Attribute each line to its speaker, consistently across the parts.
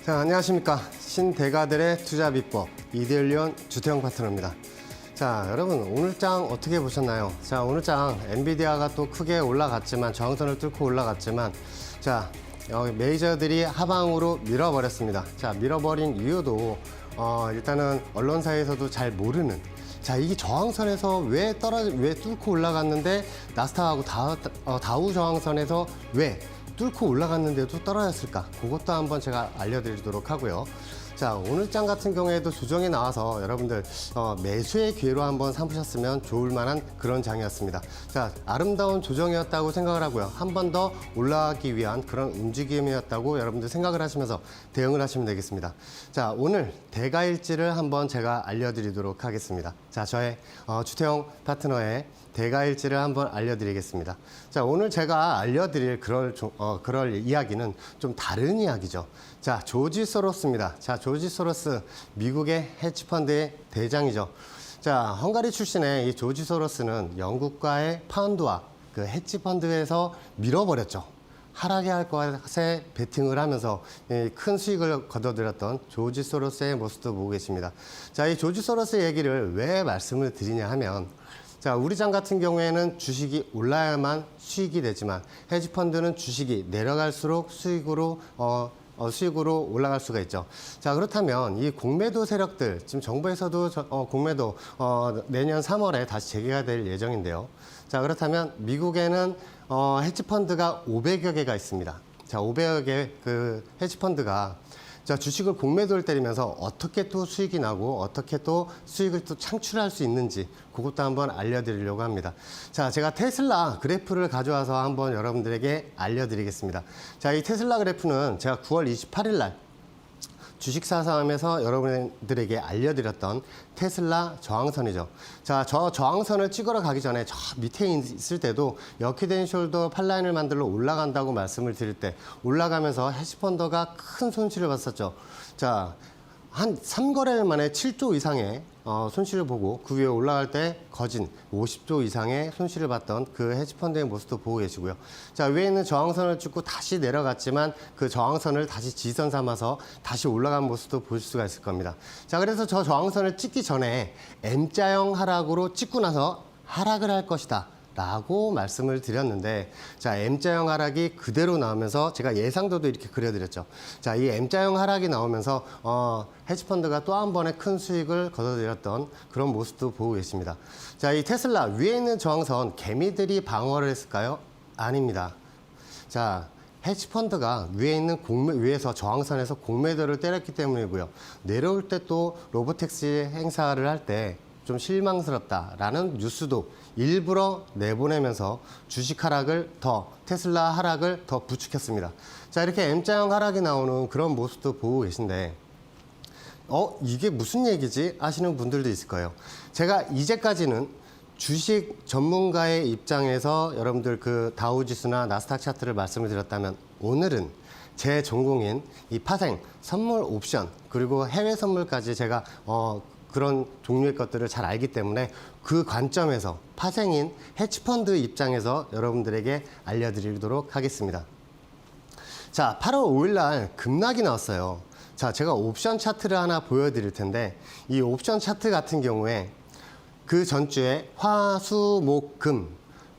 Speaker 1: 자, 안녕하십니까. 신대가들의 투자 비법 이데일리온 주태영 파트너입니다. 자, 여러분 오늘 장 어떻게 보셨나요? 자, 오늘 장 엔비디아가 또 크게 올라갔지만 저항선을 뚫고 올라갔지만 자, 여기 메이저들이 하방으로 밀어버렸습니다. 자, 밀어버린 이유도 일단은 언론사에서도 잘 모르는, 자, 이게 저항선에서 왜 뚫고 올라갔는데 나스닥하고 다우 저항선에서 왜 뚫고 올라갔는데도 떨어졌을까? 그것도 한번 제가 알려드리도록 하고요. 자, 오늘 장 같은 경우에도 조정이 나와서 여러분들 매수의 기회로 한번 삼으셨으면 좋을 만한 그런 장이었습니다. 자, 아름다운 조정이었다고 생각을 하고요. 한 번 더 올라가기 위한 그런 움직임이었다고 여러분들 생각을 하시면서 대응을 하시면 되겠습니다. 자, 오늘 대가일지를 한번 제가 알려드리도록 하겠습니다. 자, 저의 주태영 파트너의 대가일지를 한번 알려드리겠습니다. 자, 오늘 제가 알려드릴 그럴 이야기는 좀 다른 이야기죠. 자, 조지 소로스입니다. 자, 조지 소로스, 미국의 헤지펀드의 대장이죠. 자, 헝가리 출신의 이 조지 소로스는 영국과의 파운드와 그 헤지펀드에서 밀어버렸죠. 하락할 것에 베팅을 하면서 큰 수익을 거둬들였던 조지 소로스의 모습도 보고 계십니다. 자, 이 조지 소로스 얘기를 왜 말씀을 드리냐 하면, 자, 우리 장 같은 경우에는 주식이 올라야만 수익이 되지만 헤지펀드는 주식이 내려갈수록 수익으로 올라갈 수가 있죠. 자, 그렇다면 이 공매도 세력들, 지금 정부에서도 공매도 내년 3월에 다시 재개가 될 예정인데요. 자, 그렇다면 미국에는 헤지펀드가 500여 개가 있습니다. 자, 500여 개 그 헤지펀드가 자, 주식을 공매도를 때리면서 어떻게 또 수익이 나고 어떻게 또 수익을 또 창출할 수 있는지 그것도 한번 알려드리려고 합니다. 자, 제가 테슬라 그래프를 가져와서 한번 여러분들에게 알려드리겠습니다. 자, 이 테슬라 그래프는 제가 9월 28일 날 주식사상에서 여러분들에게 알려드렸던 테슬라 저항선이죠. 자, 저 저항선을 찍으러 가기 전에 저 밑에 있을 때도 역히된 숄더 팔라인을 만들러 올라간다고 말씀을 드릴 때 올라가면서 헤지펀드가 큰 손실을 봤었죠. 자, 한 3거래일 만에 7조 이상의 손실을 보고 그 위에 올라갈 때 거진 50조 이상의 손실을 봤던 그 헤지펀드의 모습도 보고 계시고요. 자, 위에 있는 저항선을 찍고 다시 내려갔지만 그 저항선을 다시 지지선 삼아서 다시 올라간 모습도 볼 수가 있을 겁니다. 자, 그래서 저 저항선을 찍기 전에 M자형 하락으로 찍고 나서 하락을 할 것이다 라고 말씀을 드렸는데, 자, M자형 하락이 그대로 나오면서 제가 예상도도 이렇게 그려드렸죠. 자, 이 M자형 하락이 나오면서 헤지펀드가 또 한 번의 큰 수익을 거둬들였던 그런 모습도 보고 계십니다. 자, 이 테슬라 위에 있는 저항선 개미들이 방어를 했을까요? 아닙니다. 자, 헤지펀드가 위에 있는 위에서 저항선에서 공매도를 때렸기 때문이고요. 내려올 때 또 로보택시 행사를 할 때 좀 실망스럽다라는 뉴스도 일부러 내보내면서 주식 하락을 테슬라 하락을 더 부추겼습니다. 자, 이렇게 M자형 하락이 나오는 그런 모습도 보고 계신데, 이게 무슨 얘기지? 하시는 분들도 있을 거예요. 제가 이제까지는 주식 전문가의 입장에서 여러분들 그 다우지수나 나스닥 차트를 말씀을 드렸다면, 오늘은 제 전공인 이 파생, 선물 옵션, 그리고 해외 선물까지 제가 그런 종류의 것들을 잘 알기 때문에 그 관점에서 파생인 헤지펀드 입장에서 여러분들에게 알려드리도록 하겠습니다. 자, 8월 5일 날 급락이 나왔어요. 자, 제가 옵션 차트를 하나 보여드릴 텐데, 이 옵션 차트 같은 경우에 그 전주에 화, 수, 목, 금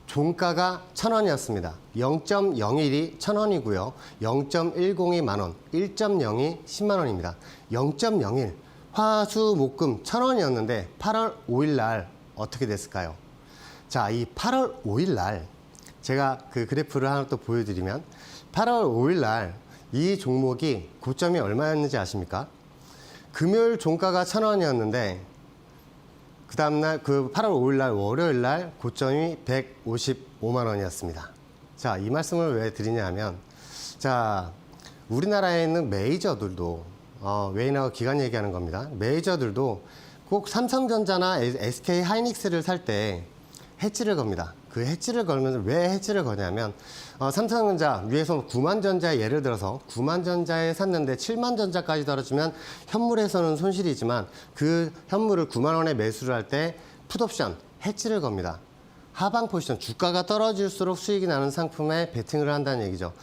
Speaker 1: 종가가 1,000원이었습니다. 0.01이 1,000원이고요. 0.10이 만원, 1.0이 10만 원입니다. 0.01 화, 수, 목, 금 1,000원이었는데 8월 5일 날 어떻게 됐을까요? 자, 이 8월 5일 날 제가 그 그래프를 하나 또 보여드리면, 8월 5일 날 이 종목이 고점이 얼마였는지 아십니까? 금요일 종가가 1,000원이었는데 그 다음날 그 8월 5일 날 월요일 날 고점이 155만 원이었습니다. 자, 이 말씀을 왜 드리냐 하면, 자, 우리나라에 있는 메이저들도 외인하고 기관 얘기하는 겁니다. 메이저들도 꼭 삼성전자나 SK 하이닉스를 살 때 해지를 겁니다. 그 해지를 걸면서 왜 해지를 거냐면, 삼성전자 위에서 9만전자에 예를 들어서 9만전자에 샀는데 7만전자까지 떨어지면 현물에서는 손실이지만 그 현물을 9만 원에 매수를 할 때 풋옵션 해지를 겁니다. 하방 포지션, 주가가 떨어질수록 수익이 나는 상품에 베팅을 한다는 얘기죠.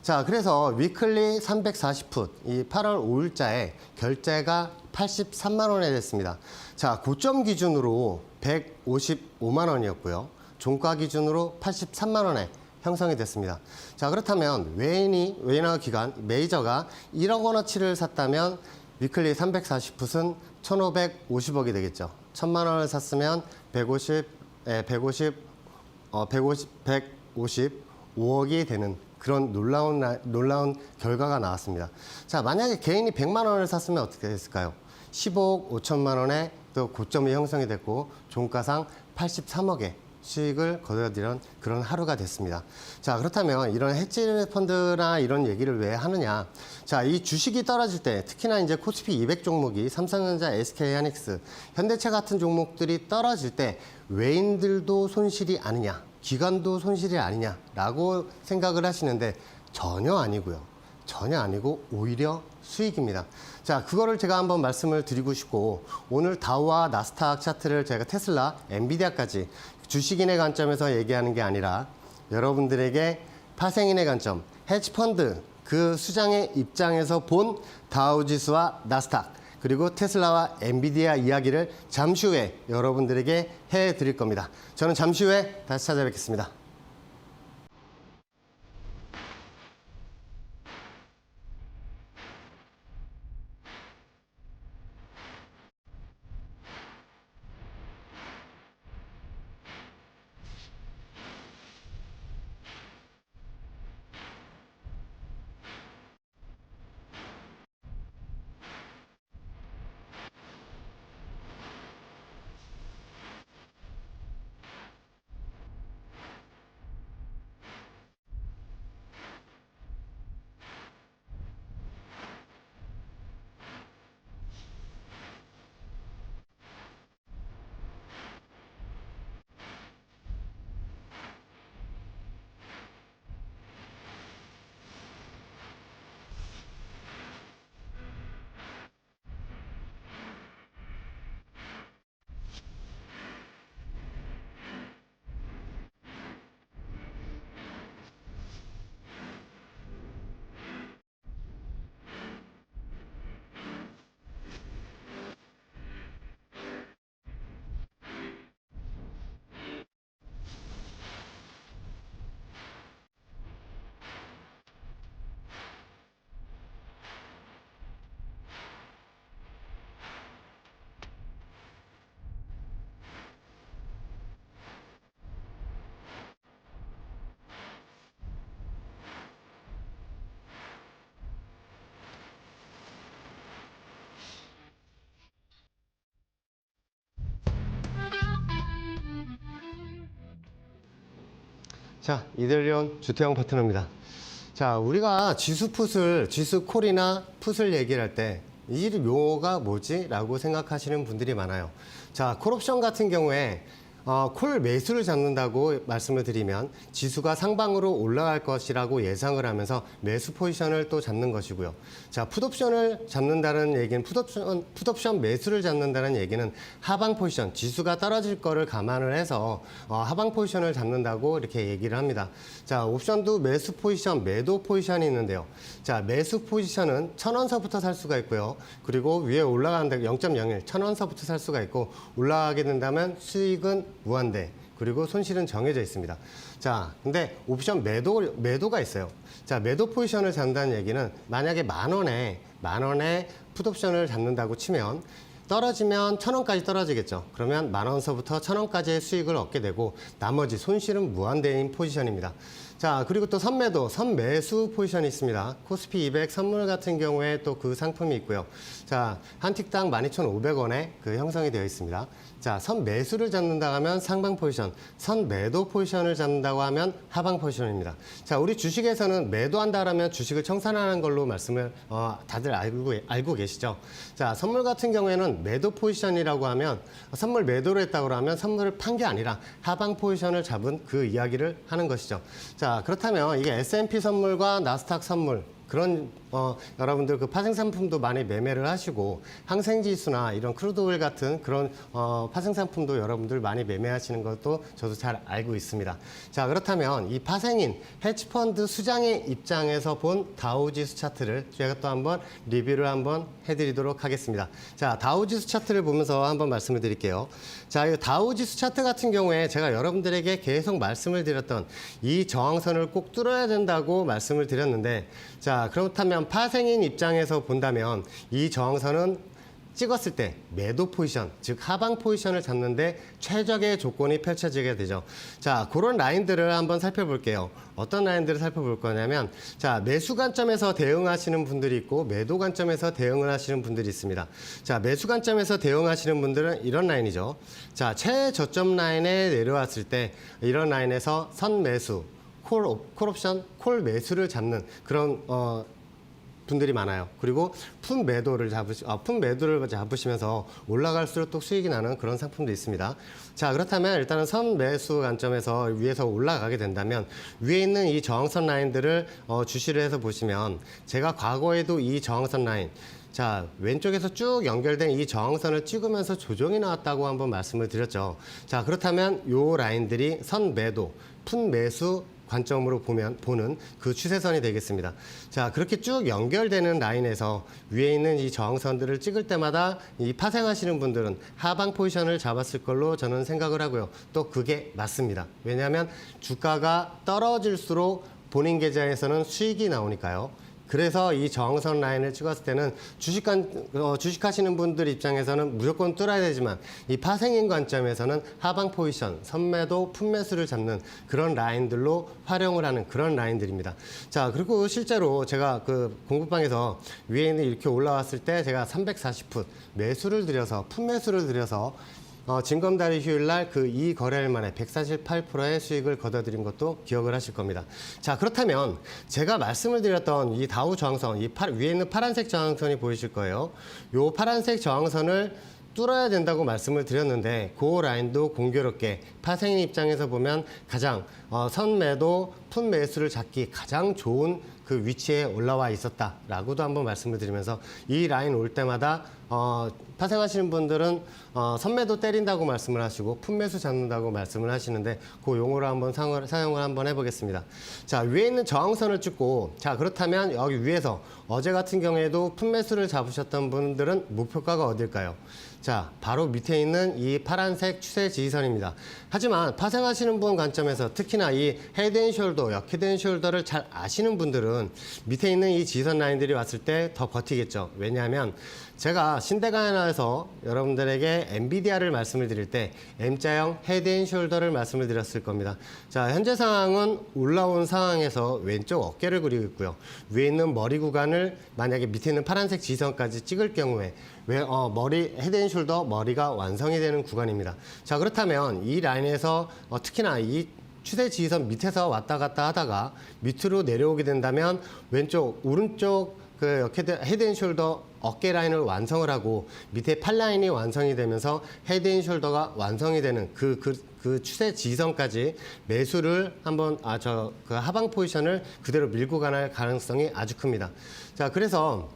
Speaker 1: 자, 그래서 위클리 340풋, 이 8월 5일자에 결제가 83만 원에 됐습니다. 자, 고점 기준으로 155만 원이었고요. 종가 기준으로 83만 원에 형성이 됐습니다. 자, 그렇다면 외인화 기관, 메이저가 1억 원어치를 샀다면 위클리 340풋은 1,550억이 되겠죠. 1,000만 원을 샀으면 155억이 되는 그런 놀라운 결과가 나왔습니다. 자, 만약에 개인이 100만 원을 샀으면 어떻게 됐을까요? 15억 5천만 원에 또 고점이 형성이 됐고 종가상 83억의 수익을 거둬들인 그런 하루가 됐습니다. 자, 그렇다면 이런 헤지 펀드나 이런 얘기를 왜 하느냐? 자, 이 주식이 떨어질 때 특히나 이제 코스피 200 종목이 삼성전자, SK하이닉스, 현대차 같은 종목들이 떨어질 때 외인들도 손실이 아니냐, 기관도 손실이 아니냐라고 생각을 하시는데 전혀 아니고요. 전혀 아니고 오히려 수익입니다. 자, 그거를 제가 한번 말씀을 드리고 싶고 오늘 다우와 나스닥 차트를 제가 테슬라, 엔비디아까지 주식인의 관점에서 얘기하는 게 아니라 여러분들에게 파생인의 관점, 헤지펀드 그 수장의 입장에서 본 다우지수와 나스닥 그리고 테슬라와 엔비디아 이야기를 잠시 후에 여러분들에게 해드릴 겁니다. 저는 잠시 후에 다시 찾아뵙겠습니다. 자, 이델리온 주태영 파트너입니다. 자, 우리가 지수풋을, 지수콜이나 풋을 얘기를 할 때 이 용어가 뭐지? 라고 생각하시는 분들이 많아요. 자, 콜옵션 같은 경우에 콜 매수를 잡는다고 말씀을 드리면 지수가 상방으로 올라갈 것이라고 예상을 하면서 매수 포지션을 또 잡는 것이고요. 자, 풋옵션을 잡는다는 얘기는 풋옵션 매수를 잡는다는 얘기는 하방 포지션, 지수가 떨어질 거를 감안을 해서 하방 포지션을 잡는다고 이렇게 얘기를 합니다. 자, 옵션도 매수 포지션, 매도 포지션이 있는데요. 자, 매수 포지션은 1,000원서부터 살 수가 있고요. 그리고 위에 올라가는데 0.01, 1,000원서부터 살 수가 있고 올라가게 된다면 수익은 무한대 그리고 손실은 정해져 있습니다. 자, 근데 옵션 매도가 있어요. 자, 매도 포지션을 잡는다는 얘기는 만약에 만 원에 풋옵션을 잡는다고 치면 떨어지면 1,000원까지 떨어지겠죠. 그러면 만 원서부터 1,000원까지의 수익을 얻게 되고 나머지 손실은 무한대인 포지션입니다. 자, 그리고 또 선매도, 선매수 포지션이 있습니다. 코스피 200 선물 같은 경우에 또 그 상품이 있고요. 자, 한 틱당 12,500원에 그 형성이 되어 있습니다. 자, 선매수를 잡는다 하면 상방 포지션, 선매도 포지션을 잡는다고 하면 하방 포지션입니다. 자, 우리 주식에서는 매도한다라면 주식을 청산하는 걸로 말씀을 다들 알고 계시죠. 자, 선물 같은 경우에는 매도 포지션이라고 하면 선물 매도를 했다고 하면 선물을 판 게 아니라 하방 포지션을 잡은 그 이야기를 하는 것이죠. 자, 그렇다면 이게 S&P 선물과 나스닥 선물 그런 여러분들 그 파생 상품도 많이 매매를 하시고 항생지수나 이런 크루드오일 같은 그런 파생 상품도 여러분들 많이 매매하시는 것도 저도 잘 알고 있습니다. 자, 그렇다면 이 파생인 헤지펀드 수장의 입장에서 본 다우지수 차트를 제가 또 한번 리뷰를 한번 해드리도록 하겠습니다. 자, 다우지수 차트를 보면서 한번 말씀을 드릴게요. 자, 이 다우지수 차트 같은 경우에 제가 여러분들에게 계속 말씀을 드렸던 이 저항선을 꼭 뚫어야 된다고 말씀을 드렸는데, 자, 그렇다면 파생인 입장에서 본다면 이 저항선은 찍었을 때 매도 포지션, 즉 하방 포지션을 잡는데 최적의 조건이 펼쳐지게 되죠. 자, 그런 라인들을 한번 살펴볼게요. 어떤 라인들을 살펴볼 거냐면, 자, 매수 관점에서 대응하시는 분들이 있고 매도 관점에서 대응을 하시는 분들이 있습니다. 자, 매수 관점에서 대응하시는 분들은 이런 라인이죠. 자, 최저점 라인에 내려왔을 때 이런 라인에서 선 매수, 콜옵션, 콜 매수를 잡는 그런 분들이 많아요. 그리고 푼 매도를 잡으시면서 올라갈수록 또 수익이 나는 그런 상품도 있습니다. 자, 그렇다면 일단은 선 매수 관점에서 위에서 올라가게 된다면 위에 있는 이 저항선 라인들을 주시를 해서 보시면, 제가 과거에도 이 저항선 라인, 자, 왼쪽에서 쭉 연결된 이 저항선을 찍으면서 조정이 나왔다고 한번 말씀을 드렸죠. 자, 그렇다면 이 라인들이 선 매도, 푼 매수 관점으로 보는 그 추세선이 되겠습니다. 자, 그렇게 쭉 연결되는 라인에서 위에 있는 이 저항선들을 찍을 때마다 이 파생하시는 분들은 하방 포지션을 잡았을 걸로 저는 생각을 하고요. 또 그게 맞습니다. 왜냐하면 주가가 떨어질수록 본인 계좌에서는 수익이 나오니까요. 그래서 이 저항선 라인을 찍었을 때는 주식하시는 분들 입장에서는 무조건 뚫어야 되지만, 이 파생인 관점에서는 하방 포지션, 선매도, 품매수를 잡는 그런 라인들로 활용을 하는 그런 라인들입니다. 자, 그리고 실제로 제가 그 공부방에서 위에 있는 이렇게 올라왔을 때 제가 340풋 매수를 들여서, 품매수를 들여서 징검다리 휴일 날 그 이 거래일 만에 148%의 수익을 거둬들인 것도 기억을 하실 겁니다. 자, 그렇다면 제가 말씀을 드렸던 이 다우 저항선, 위에 있는 파란색 저항선이 보이실 거예요. 이 파란색 저항선을 뚫어야 된다고 말씀을 드렸는데, 그 라인도 공교롭게 파생인 입장에서 보면 가장 선매도, 푼 매수를 잡기 가장 좋은 그 위치에 올라와 있었다라고도 한번 말씀을 드리면서, 이 라인 올 때마다 파생하시는 분들은 선매도 때린다고 말씀을 하시고 품매수 잡는다고 말씀을 하시는데, 그 용어를 한번 사용을 한번 해보겠습니다. 자, 위에 있는 저항선을 찍고, 자, 그렇다면 여기 위에서 어제 같은 경우에도 품매수를 잡으셨던 분들은 목표가가 어딜까요? 자, 바로 밑에 있는 이 파란색 추세 지지선입니다. 하지만 파생하시는 분 관점에서 특히나 이 헤드앤숄더, 역헤드앤숄더를 잘 아시는 분들은 밑에 있는 이 지지선 라인들이 왔을 때 더 버티겠죠. 왜냐하면 제가 신대가에서 여러분들에게 엔비디아를 말씀을 드릴 때 M자형 헤드앤숄더를 말씀을 드렸을 겁니다. 자, 현재 상황은 올라온 상황에서 왼쪽 어깨를 그리고 있고요. 위에 있는 머리 구간을 만약에 밑에 있는 파란색 지지선까지 찍을 경우에 머리 헤드앤숄더 머리가 완성이 되는 구간입니다. 자, 그렇다면 이 라인에서 특히나 이 추세 지지선 밑에서 왔다 갔다 하다가 밑으로 내려오게 된다면 왼쪽, 오른쪽 그 헤드앤숄더 어깨 라인을 완성을 하고 밑에 팔 라인이 완성이 되면서 헤드앤숄더가 완성이 되는 그 추세 지지선까지 매수를 한번 그 하방 포지션을 그대로 밀고 가는 가능성이 아주 큽니다. 자, 그래서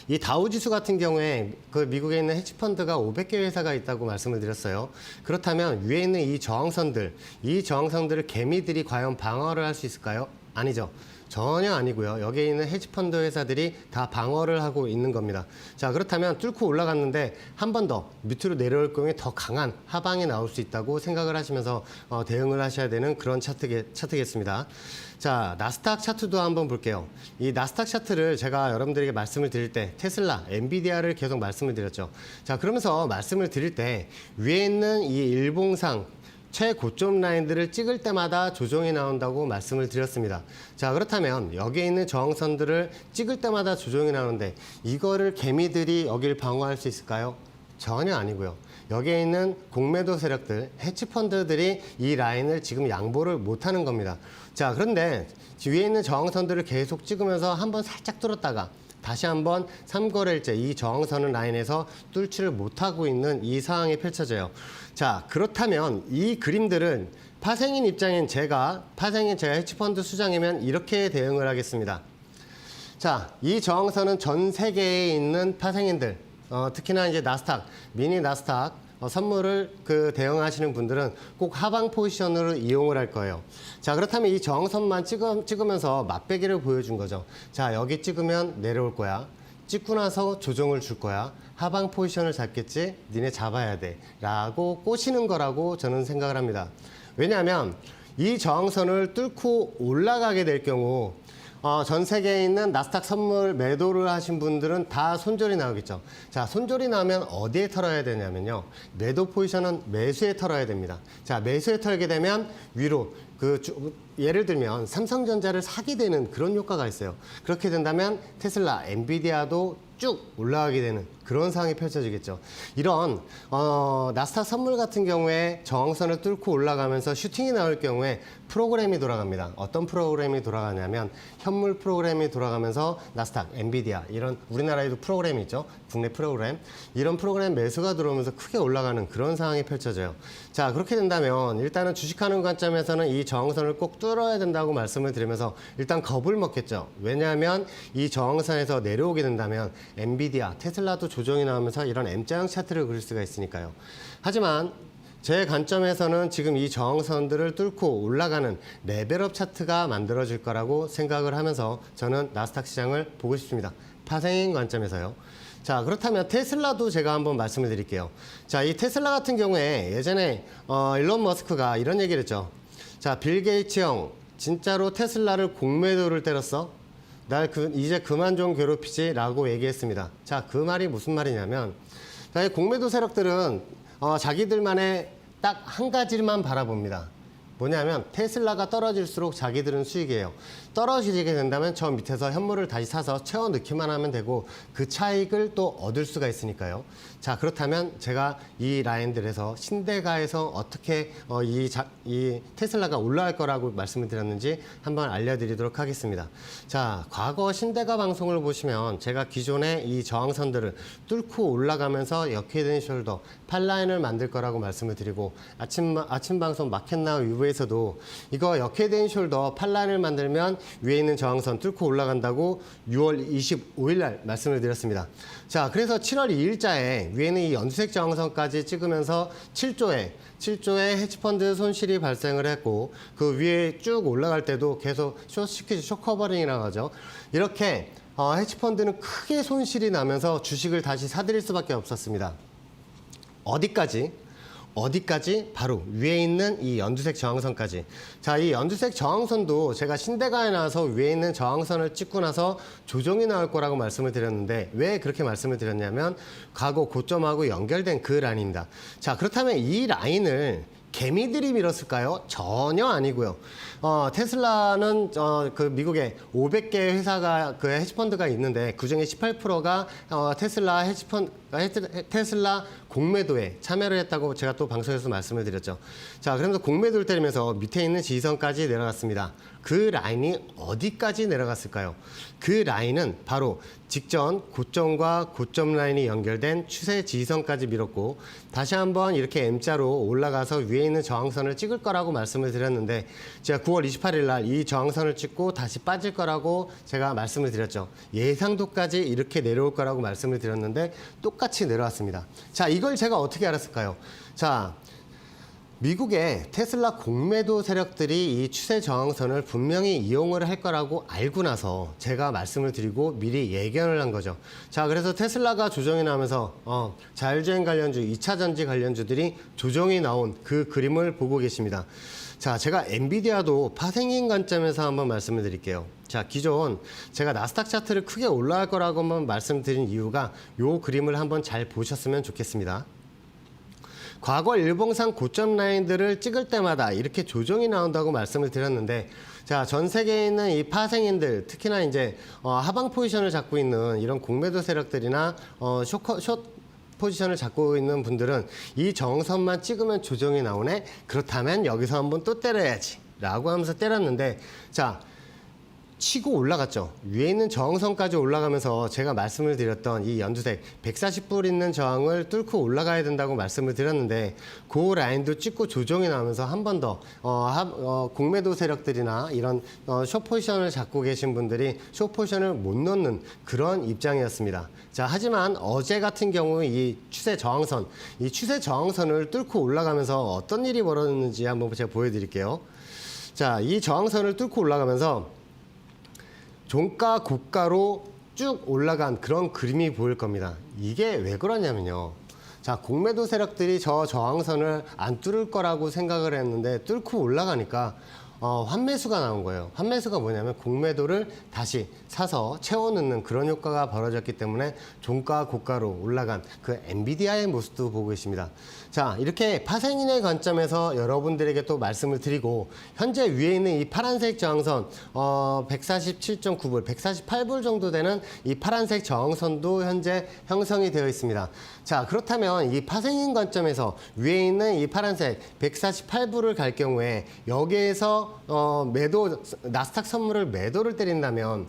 Speaker 1: 이 다우지수 같은 경우에 그 미국에 있는 헤지펀드가 500개 회사가 있다고 말씀을 드렸어요. 그렇다면 위에 있는 이 저항선들을 개미들이 과연 방어를 할 수 있을까요? 아니죠. 전혀 아니고요. 여기에 있는 헤지펀드 회사들이 다 방어를 하고 있는 겁니다. 자, 그렇다면 뚫고 올라갔는데 한 번 더 밑으로 내려올 경우에 더 강한 하방이 나올 수 있다고 생각을 하시면서 대응을 하셔야 되는 그런 차트겠습니다. 자, 나스닥 차트도 한번 볼게요. 이 나스닥 차트를 제가 여러분들에게 말씀을 드릴 때 테슬라, 엔비디아를 계속 말씀을 드렸죠. 자, 그러면서 말씀을 드릴 때 위에 있는 이 일봉상 최고점 라인들을 찍을 때마다 조정이 나온다고 말씀을 드렸습니다. 자, 그렇다면 여기에 있는 저항선들을 찍을 때마다 조정이 나오는데 이거를 개미들이 여기를 방어할 수 있을까요? 전혀 아니고요. 여기에 있는 공매도 세력들, 헤지펀드들이 이 라인을 지금 양보를 못하는 겁니다. 자, 그런데 위에 있는 저항선들을 계속 찍으면서 한번 살짝 뚫었다가 다시 한번 3거래일째 이 저항선 라인에서 뚫지를 못하고 있는 이 상황이 펼쳐져요. 자, 그렇다면 이 그림들은 파생인 입장인 제가 헤지펀드 수장이면 이렇게 대응을 하겠습니다. 자, 이 저항선은 전 세계에 있는 파생인들, 특히나 이제 나스닥, 미니 나스닥 선물을 대응하시는 분들은 꼭 하방 포지션으로 이용을 할 거예요. 자, 그렇다면 이 저항선만 찍으면서 맛배기를 보여준 거죠. 자, 여기 찍으면 내려올 거야. 찍고 나서 조정을 줄 거야. 하방 포지션을 잡겠지? 니네 잡아야 돼. 라고 꼬시는 거라고 저는 생각을 합니다. 왜냐하면 이 저항선을 뚫고 올라가게 될 경우 전 세계에 있는 나스닥 선물 매도를 하신 분들은 다 손절이 나오겠죠. 자, 손절이 나오면 어디에 털어야 되냐면요. 매도 포지션은 매수에 털어야 됩니다. 자, 매수에 털게 되면 위로 예를 들면 삼성전자를 사게 되는 그런 효과가 있어요. 그렇게 된다면 테슬라, 엔비디아도 쭉 올라가게 되는 그런 상황이 펼쳐지겠죠. 이런 나스닥 선물 같은 경우에 저항선을 뚫고 올라가면서 슈팅이 나올 경우에 프로그램이 돌아갑니다. 어떤 프로그램이 돌아가냐면 현물 프로그램이 돌아가면서 나스닥, 엔비디아 이런 우리나라에도 프로그램이 있죠. 국내 프로그램. 이런 프로그램 매수가 들어오면서 크게 올라가는 그런 상황이 펼쳐져요. 자, 그렇게 된다면 일단은 주식하는 관점에서는 이 저항선을 꼭 뚫어야 된다고 말씀을 드리면서 일단 겁을 먹겠죠. 왜냐하면 이 저항선에서 내려오게 된다면 엔비디아, 테슬라도 조정이 나오면서 이런 M자형 차트를 그릴 수가 있으니까요. 하지만 제 관점에서는 지금 이 저항선들을 뚫고 올라가는 레벨업 차트가 만들어질 거라고 생각을 하면서 저는 나스닥 시장을 보고 싶습니다. 파생인 관점에서요. 자, 그렇다면 테슬라도 제가 한번 말씀을 드릴게요. 자, 이 테슬라 같은 경우에 예전에 일론 머스크가 이런 얘기를 했죠. 자, 빌 게이츠 형, 진짜로 테슬라를 공매도를 때렸어? 날 이제 그만 좀 괴롭히지? 라고 얘기했습니다. 자, 그 말이 무슨 말이냐면, 자, 이 공매도 세력들은 자기들만의 딱 한 가지만 바라봅니다. 뭐냐면 테슬라가 떨어질수록 자기들은 수익이에요. 떨어지게 된다면 저 밑에서 현물을 다시 사서 채워 넣기만 하면 되고 그 차익을 또 얻을 수가 있으니까요. 자, 그렇다면 제가 이 라인들에서 신대가에서 어떻게 이 테슬라가 올라갈 거라고 말씀을 드렸는지 한번 알려드리도록 하겠습니다. 자, 과거 신대가 방송을 보시면 제가 기존에 이 저항선들을 뚫고 올라가면서 역헤드 숄더 팔라인을 만들 거라고 말씀을 드리고 아침 방송 마켓나우 유브에서도 이거 역헤드 숄더 팔라인을 만들면 위에 있는 저항선 뚫고 올라간다고 6월 25일 날 말씀을 드렸습니다. 자, 그래서 7월 2일자에 위에는 이 연두색 저항선까지 찍으면서 7조의 헤지펀드 손실이 발생을 했고 그 위에 쭉 올라갈 때도 계속 숏커버링이라고 하죠. 이렇게 헤지펀드는 크게 손실이 나면서 주식을 다시 사들일 수밖에 없었습니다. 어디까지? 바로 위에 있는 이 연두색 저항선까지. 자, 이 연두색 저항선도 제가 신대가에 나와서 위에 있는 저항선을 찍고 나서 조정이 나올 거라고 말씀을 드렸는데 왜 그렇게 말씀을 드렸냐면 과거 고점하고 연결된 그 라인입니다. 자, 그렇다면 이 라인을 개미들이 밀었을까요? 전혀 아니고요. 테슬라는 그 미국에 500개 회사가 그 헤지펀드가 있는데 그중에 18%가 테슬라 공매도에 참여를 했다고 제가 또 방송에서 말씀을 드렸죠. 자, 그러면서 공매도를 때리면서 밑에 있는 지지선까지 내려갔습니다. 그 라인이 어디까지 내려갔을까요? 그 라인은 바로 직전 고점과 고점 라인이 연결된 추세 지지선까지 밀었고 다시 한번 이렇게 M자로 올라가서 위에 있는 저항선을 찍을 거라고 말씀을 드렸는데 제가 9월 28일 날 이 저항선을 찍고 다시 빠질 거라고 제가 말씀을 드렸죠. 예상도까지 이렇게 내려올 거라고 말씀을 드렸는데 똑같이 내려왔습니다. 자, 이걸 제가 어떻게 알았을까요? 자, 미국의 테슬라 공매도 세력들이 이 추세 저항선을 분명히 이용을 할 거라고 알고 나서 제가 말씀을 드리고 미리 예견을 한 거죠. 자, 그래서 테슬라가 조정이 나면서 자율주행 관련주, 2차 전지 관련주들이 조정이 나온 그 그림을 보고 계십니다. 자, 제가 엔비디아도 파생인 관점에서 한번 말씀을 드릴게요. 자, 기존 제가 나스닥 차트를 크게 올라갈 거라고 한번 말씀드린 이유가 이 그림을 한번 잘 보셨으면 좋겠습니다. 과거 일봉상 고점 라인들을 찍을 때마다 이렇게 조정이 나온다고 말씀을 드렸는데 자, 전 세계에 있는 이 파생인들 특히나 이제 하방 포지션을 잡고 있는 이런 공매도 세력들이나 숏 포지션을 잡고 있는 분들은 이 저항선만 찍으면 조정이 나오네. 그렇다면 여기서 한번 또 때려야지 라고 하면서 때렸는데 자, 치고 올라갔죠. 위에 있는 저항선까지 올라가면서 제가 말씀을 드렸던 이 연두색 140불 있는 저항을 뚫고 올라가야 된다고 말씀을 드렸는데 그 라인도 찍고 조정이 나오면서 한 번 더 공매도 세력들이나 이런 숏포지션을 잡고 계신 분들이 숏포지션을 못 넣는 그런 입장이었습니다. 자, 하지만 어제 같은 경우 이 추세 저항선을 뚫고 올라가면서 어떤 일이 벌어졌는지 한번 제가 보여드릴게요. 자, 이 저항선을 뚫고 올라가면서 종가 고가로 쭉 올라간 그런 그림이 보일 겁니다. 이게 왜 그러냐면요. 자, 공매도 세력들이 저 저항선을 안 뚫을 거라고 생각을 했는데 뚫고 올라가니까 환매수가 나온 거예요. 환매수가 뭐냐면 공매도를 다시 사서 채워넣는 그런 효과가 벌어졌기 때문에 종가 고가로 올라간 그 엔비디아의 모습도 보고 계십니다. 자, 이렇게 파생인의 관점에서 여러분들에게 또 말씀을 드리고 현재 위에 있는 이 파란색 저항선 147.9불, 148불 정도 되는 이 파란색 저항선도 현재 형성이 되어 있습니다. 자, 그렇다면 이 파생인 관점에서 위에 있는 이 파란색 148불을 갈 경우에 여기에서 나스닥 선물을 매도를 때린다면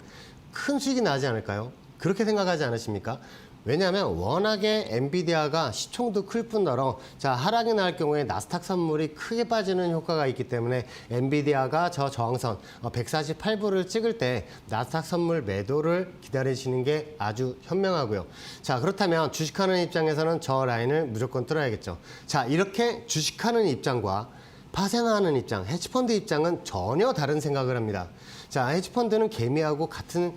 Speaker 1: 큰 수익이 나지 않을까요? 그렇게 생각하지 않으십니까? 왜냐하면 워낙에 엔비디아가 시총도 클 뿐더러 자, 하락이 날 경우에 나스닥 선물이 크게 빠지는 효과가 있기 때문에 엔비디아가 저 저항선 148불을 찍을 때 나스닥 선물 매도를 기다리시는 게 아주 현명하고요. 자, 그렇다면 주식하는 입장에서는 저 라인을 무조건 뚫어야겠죠. 자, 이렇게 주식하는 입장과 파생하는 입장, 헤지펀드 입장은 전혀 다른 생각을 합니다. 자, 헤지펀드는 개미하고 같은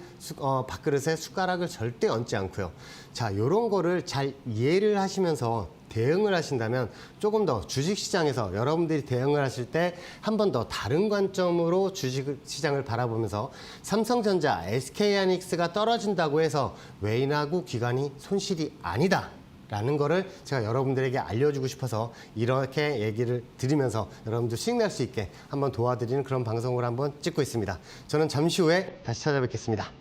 Speaker 1: 밥그릇에 숟가락을 절대 얹지 않고요. 자, 요런 거를 잘 이해를 하시면서 대응을 하신다면 조금 더 주식시장에서 여러분들이 대응을 하실 때 한 번 더 다른 관점으로 주식시장을 바라보면서 삼성전자, SK하이닉스가 떨어진다고 해서 외인하고 기관이 손실이 아니다. 라는 거를 제가 여러분들에게 알려주고 싶어서 이렇게 얘기를 드리면서 여러분들 수익 낼 수 있게 한번 도와드리는 그런 방송을 한번 찍고 있습니다. 저는 잠시 후에 다시 찾아뵙겠습니다.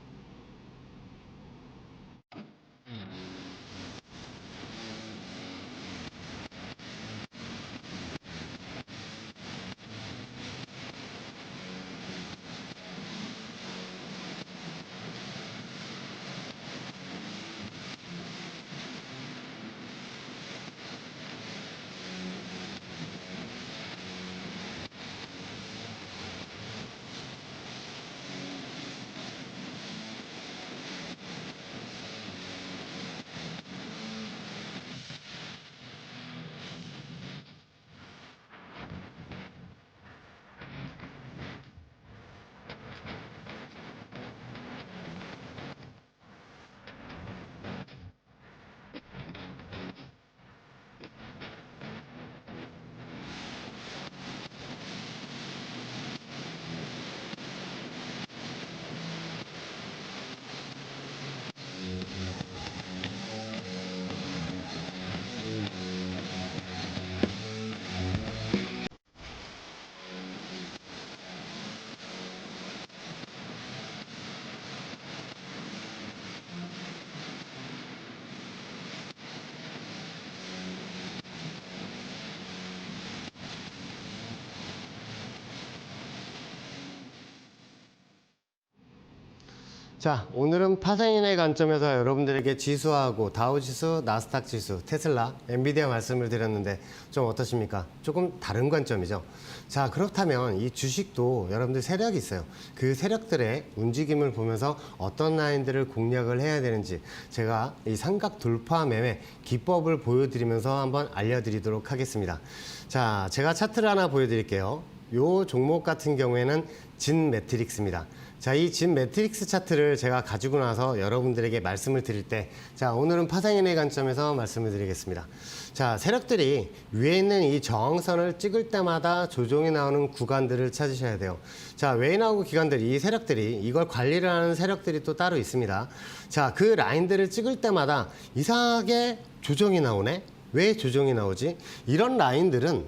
Speaker 1: 자, 오늘은 파생인의 관점에서 여러분들에게 지수하고 다우지수, 나스닥 지수, 테슬라, 엔비디아 말씀을 드렸는데 좀 어떠십니까? 조금 다른 관점이죠. 자, 그렇다면 이 주식도 여러분들 세력이 있어요. 그 세력들의 움직임을 보면서 어떤 라인들을 공략을 해야 되는지 제가 이 삼각 돌파 매매 기법을 보여드리면서 한번 알려드리도록 하겠습니다. 자, 제가 차트를 하나 보여드릴게요. 요 종목 같은 경우에는 진 매트릭스입니다. 자, 이 진 매트릭스 차트를 제가 가지고 나서 여러분들에게 말씀을 드릴 때, 자, 오늘은 파생인의 관점에서 말씀을 드리겠습니다. 자, 세력들이 위에 있는 이 저항선을 찍을 때마다 조정이 나오는 구간들을 찾으셔야 돼요. 자, 외인하고 기관들이, 이 세력들이, 이걸 관리를 하는 세력들이 또 따로 있습니다. 자, 그 라인들을 찍을 때마다 이상하게 조정이 나오네? 왜 조정이 나오지? 이런 라인들은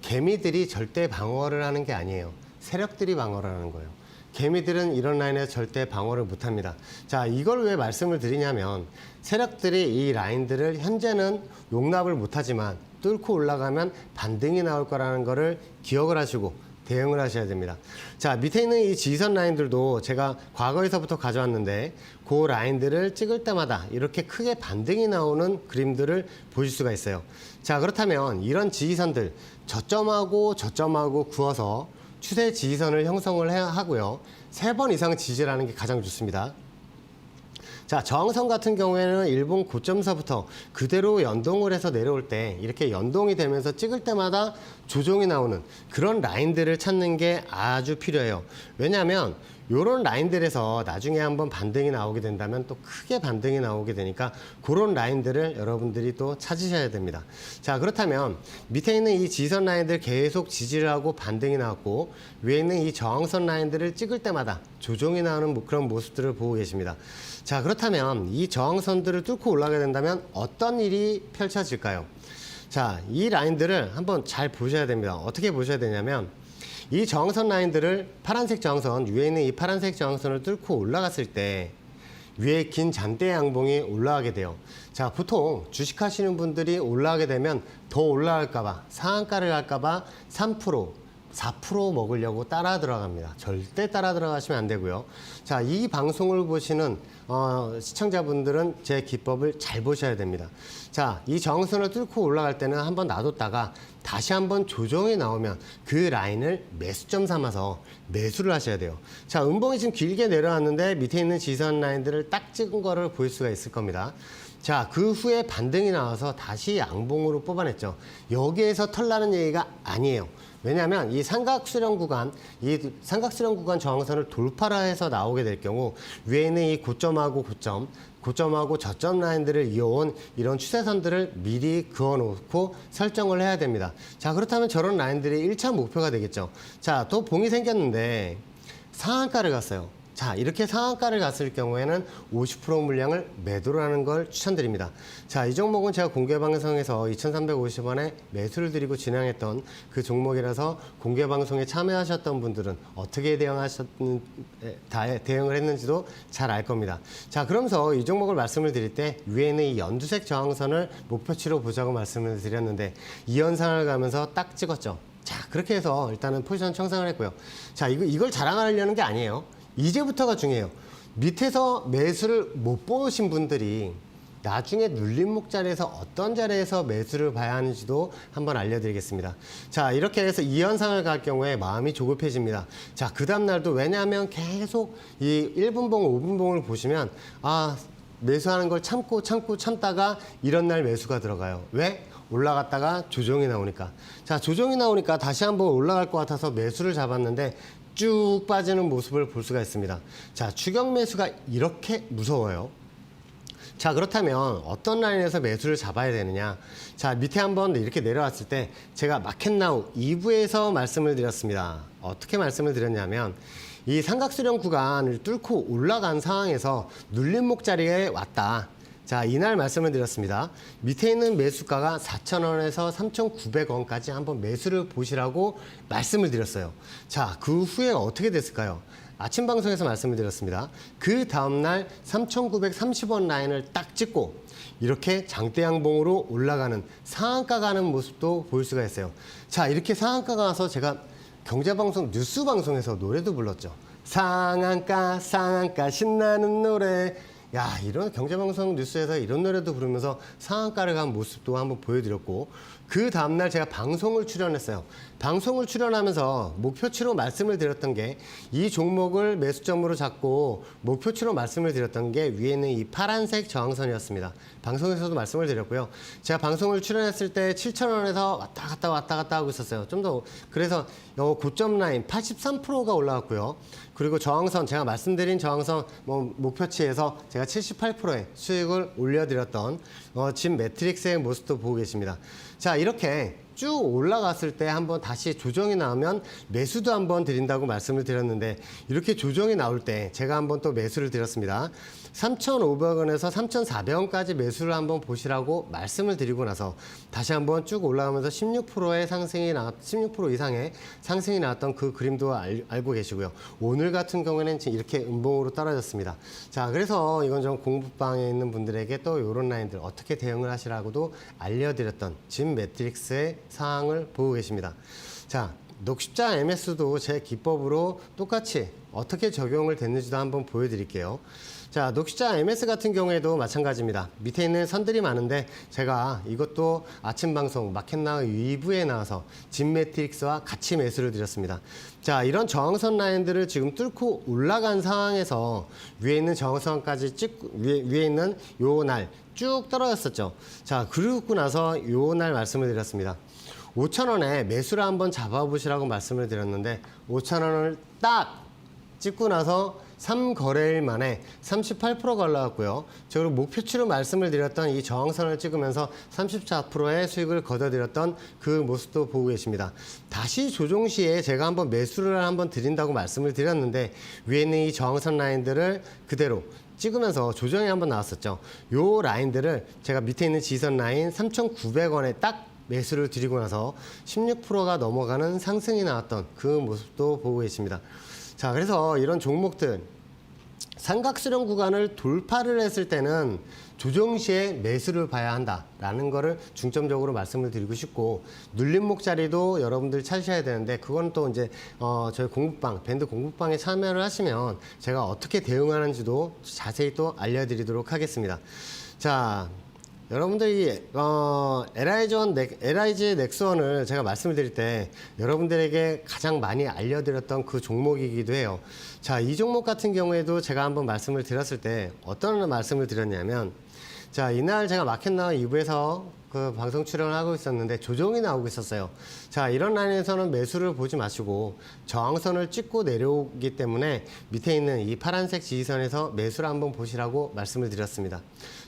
Speaker 1: 개미들이 절대 방어를 하는 게 아니에요. 세력들이 방어를 하는 거예요. 개미들은 이런 라인에 절대 방어를 못합니다. 자, 이걸 왜 말씀을 드리냐면 세력들이 이 라인들을 현재는 용납을 못하지만 뚫고 올라가면 반등이 나올 거라는 거를 기억을 하시고 대응을 하셔야 됩니다. 자, 밑에 있는 이 지지선 라인들도 제가 과거에서부터 가져왔는데 그 라인들을 찍을 때마다 이렇게 크게 반등이 나오는 그림들을 보실 수가 있어요. 자, 그렇다면 이런 지지선들 저점하고 저점하고 그어서 추세 지지선을 형성을 해야 하고요. 3번 이상 지지를 하는 게 가장 좋습니다. 자, 저항선 같은 경우에는 일본 고점서부터 그대로 연동을 해서 내려올 때 이렇게 연동이 되면서 찍을 때마다 조정이 나오는 그런 라인들을 찾는 게 아주 필요해요. 왜냐하면 이런 라인들에서 나중에 한번 반등이 나오게 된다면 또 크게 반등이 나오게 되니까 그런 라인들을 여러분들이 또 찾으셔야 됩니다. 자, 그렇다면 밑에 있는 이 지지선 라인들 계속 지지를 하고 반등이 나왔고 위에 있는 이 저항선 라인들을 찍을 때마다 조정이 나오는 그런 모습들을 보고 계십니다. 자, 그렇다면 이 저항선들을 뚫고 올라가게 된다면 어떤 일이 펼쳐질까요? 자, 이 라인들을 한번 잘 보셔야 됩니다. 어떻게 보셔야 되냐면 이 저항선 라인들을 파란색 저항선, 위에 있는 이 파란색 저항선을 뚫고 올라갔을 때 위에 긴 잔대 양봉이 올라가게 돼요. 자, 보통 주식하시는 분들이 올라가게 되면 더 올라갈까봐, 상한가를 갈까봐 3%, 4% 먹으려고 따라 들어갑니다. 절대 따라 들어가시면 안 되고요. 자, 이 방송을 보시는 시청자분들은 제 기법을 잘 보셔야 됩니다. 자, 이 저항선을 뚫고 올라갈 때는 한번 놔뒀다가 다시 한번 조정이 나오면 그 라인을 매수점 삼아서 매수를 하셔야 돼요. 자, 음봉이 지금 길게 내려왔는데 밑에 있는 지지선 라인들을 딱 찍은 거를 볼 수가 있을 겁니다. 자, 그 후에 반등이 나와서 다시 양봉으로 뽑아냈죠. 여기에서 털나는 얘기가 아니에요. 왜냐하면 이 삼각수렴 구간 저항선을 돌파를 해서 나오게 될 경우 위에 있는 이 고점하고 고점하고 저점 라인들을 이어온 이런 추세선들을 미리 그어놓고 설정을 해야 됩니다. 자, 그렇다면 저런 라인들이 1차 목표가 되겠죠. 자, 또 봉이 생겼는데 상한가를 갔어요. 자, 이렇게 상한가를 갔을 경우에는 50% 물량을 매도를 하는 걸 추천드립니다. 자, 이 종목은 제가 공개방송에서 2,350원에 매수를 드리고 진행했던 그 종목이라서 공개방송에 참여하셨던 분들은 어떻게 대응을 했는지도 잘 알 겁니다. 자, 그러면서 이 종목을 말씀을 드릴 때 위에 있는 이 연두색 저항선을 목표치로 보자고 말씀을 드렸는데 이 현상을 가면서 딱 찍었죠. 자, 그렇게 해서 일단은 포지션 청산을 했고요. 자, 이걸 자랑하려는 게 아니에요. 이제부터가 중요해요. 밑에서 매수를 못 보신 분들이 나중에 눌림목 자리에서 어떤 자리에서 매수를 봐야 하는지도 한번 알려드리겠습니다. 자, 이렇게 해서 이 현상을 갈 경우에 마음이 조급해집니다. 자, 그 다음날도 왜냐하면 계속 이 1분봉, 5분봉을 보시면 매수하는 걸 참다가 이런 날 매수가 들어가요. 왜? 올라갔다가 조정이 나오니까. 자, 조정이 나오니까 다시 한번 올라갈 것 같아서 매수를 잡았는데 쭉 빠지는 모습을 볼 수가 있습니다. 자, 추격 매수가 이렇게 무서워요. 자, 그렇다면 어떤 라인에서 매수를 잡아야 되느냐. 자, 밑에 한번 이렇게 내려왔을 때 제가 마켓나우 2부에서 말씀을 드렸습니다. 어떻게 말씀을 드렸냐면 이 삼각수렴 구간을 뚫고 올라간 상황에서 눌림목 자리에 왔다. 자, 이날 말씀을 드렸습니다. 밑에 있는 매수가가 4,000원에서 3,900원까지 한번 매수를 보시라고 말씀을 드렸어요. 자, 그 후에 어떻게 됐을까요? 아침 방송에서 말씀을 드렸습니다. 그 다음날 3,930원 라인을 딱 찍고 이렇게 장대양봉으로 올라가는 상한가 가는 모습도 볼 수가 있어요. 자, 이렇게 상한가가 와서 제가 경제방송 뉴스 방송에서 노래도 불렀죠. 상한가 신나는 노래. 야, 이런 경제방송 뉴스에서 이런 노래도 부르면서 상한가를 간 모습도 한번 보여드렸고 그 다음날 제가 방송을 출연했어요. 방송을 출연하면서 목표치로 말씀을 드렸던 게 이 종목을 매수점으로 잡고 목표치로 말씀을 드렸던 게 위에 있는 이 파란색 저항선이었습니다. 방송에서도 말씀을 드렸고요. 제가 방송을 출연했을 때 7,000원에서 왔다 갔다 하고 있었어요. 좀 더 그래서 고점 라인 83%가 올라왔고요. 그리고 저항선 제가 말씀드린 저항선 목표치에서 제가 78%의 수익을 올려드렸던 지금 매트릭스의 모습도 보고 계십니다. 자, 이렇게 쭉 올라갔을 때 한번 다시 조정이 나오면 매수도 한번 드린다고 말씀을 드렸는데 이렇게 조정이 나올 때 제가 한번 또 매수를 드렸습니다. 3,500원에서 3,400원까지 매수를 한번 보시라고 말씀을 드리고 나서 다시 한번 쭉 올라가면서 16% 이상의 상승이 나왔던 그 그림도 알고 계시고요. 오늘 같은 경우에는 지금 이렇게 음봉으로 떨어졌습니다. 자, 그래서 이건 좀 공부방에 있는 분들에게 또 이런 라인들 어떻게 대응을 하시라고도 알려드렸던 진 매트릭스의 상황을 보고 계십니다. 자, 녹십자 MS도 제 기법으로 똑같이 어떻게 적용을 됐는지도 한번 보여드릴게요. 자, 녹십자 MS 같은 경우에도 마찬가지입니다. 밑에 있는 선들이 많은데 제가 이것도 아침 방송 마켓나우 2부에 나와서 진 매트릭스와 같이 매수를 드렸습니다. 자, 이런 저항선 라인들을 지금 뚫고 올라간 상황에서 위에 있는 저항선까지 찍고 위에 있는 요 날 쭉 떨어졌었죠. 자, 그러고 나서 요 날 말씀을 드렸습니다. 5,000원에 매수를 한번 잡아보시라고 말씀을 드렸는데 5,000원을 딱 찍고 나서 3거래일 만에 38%가 올라왔고요. 그리고 목표치로 말씀을 드렸던 이 저항선을 찍으면서 34%의 수익을 거둬들였던 그 모습도 보고 계십니다. 다시 조정 시에 제가 한번 매수를 한번 드린다고 말씀을 드렸는데 위에 있는 이 저항선 라인들을 그대로 찍으면서 조정이 한번 나왔었죠. 요 라인들을 제가 밑에 있는 지선 라인 3,900원에 딱 매수를 드리고 나서 16%가 넘어가는 상승이 나왔던 그 모습도 보고 계십니다. 자, 그래서 이런 종목들 삼각수렴 구간을 돌파를 했을 때는 조정 시에 매수를 봐야 한다라는 거를 중점적으로 말씀을 드리고 싶고, 눌림목 자리도 여러분들 찾으셔야 되는데 그건 또 이제 저희 공부방, 밴드 공부방에 참여를 하시면 제가 어떻게 대응하는지도 자세히 또 알려드리도록 하겠습니다. 자, 여러분들이 LIG 넥스원을 제가 말씀을 드릴 때 여러분들에게 가장 많이 알려드렸던 그 종목이기도 해요. 자, 이 종목 같은 경우에도 제가 한번 말씀을 드렸을 때 어떤 말씀을 드렸냐면, 자, 이날 제가 마켓나우 2부에서 그 방송 출연을 하고 있었는데 조정이 나오고 있었어요. 자, 이런 라인에서는 매수를 보지 마시고 저항선을 찍고 내려오기 때문에 밑에 있는 이 파란색 지지선에서 매수를 한번 보시라고 말씀을 드렸습니다.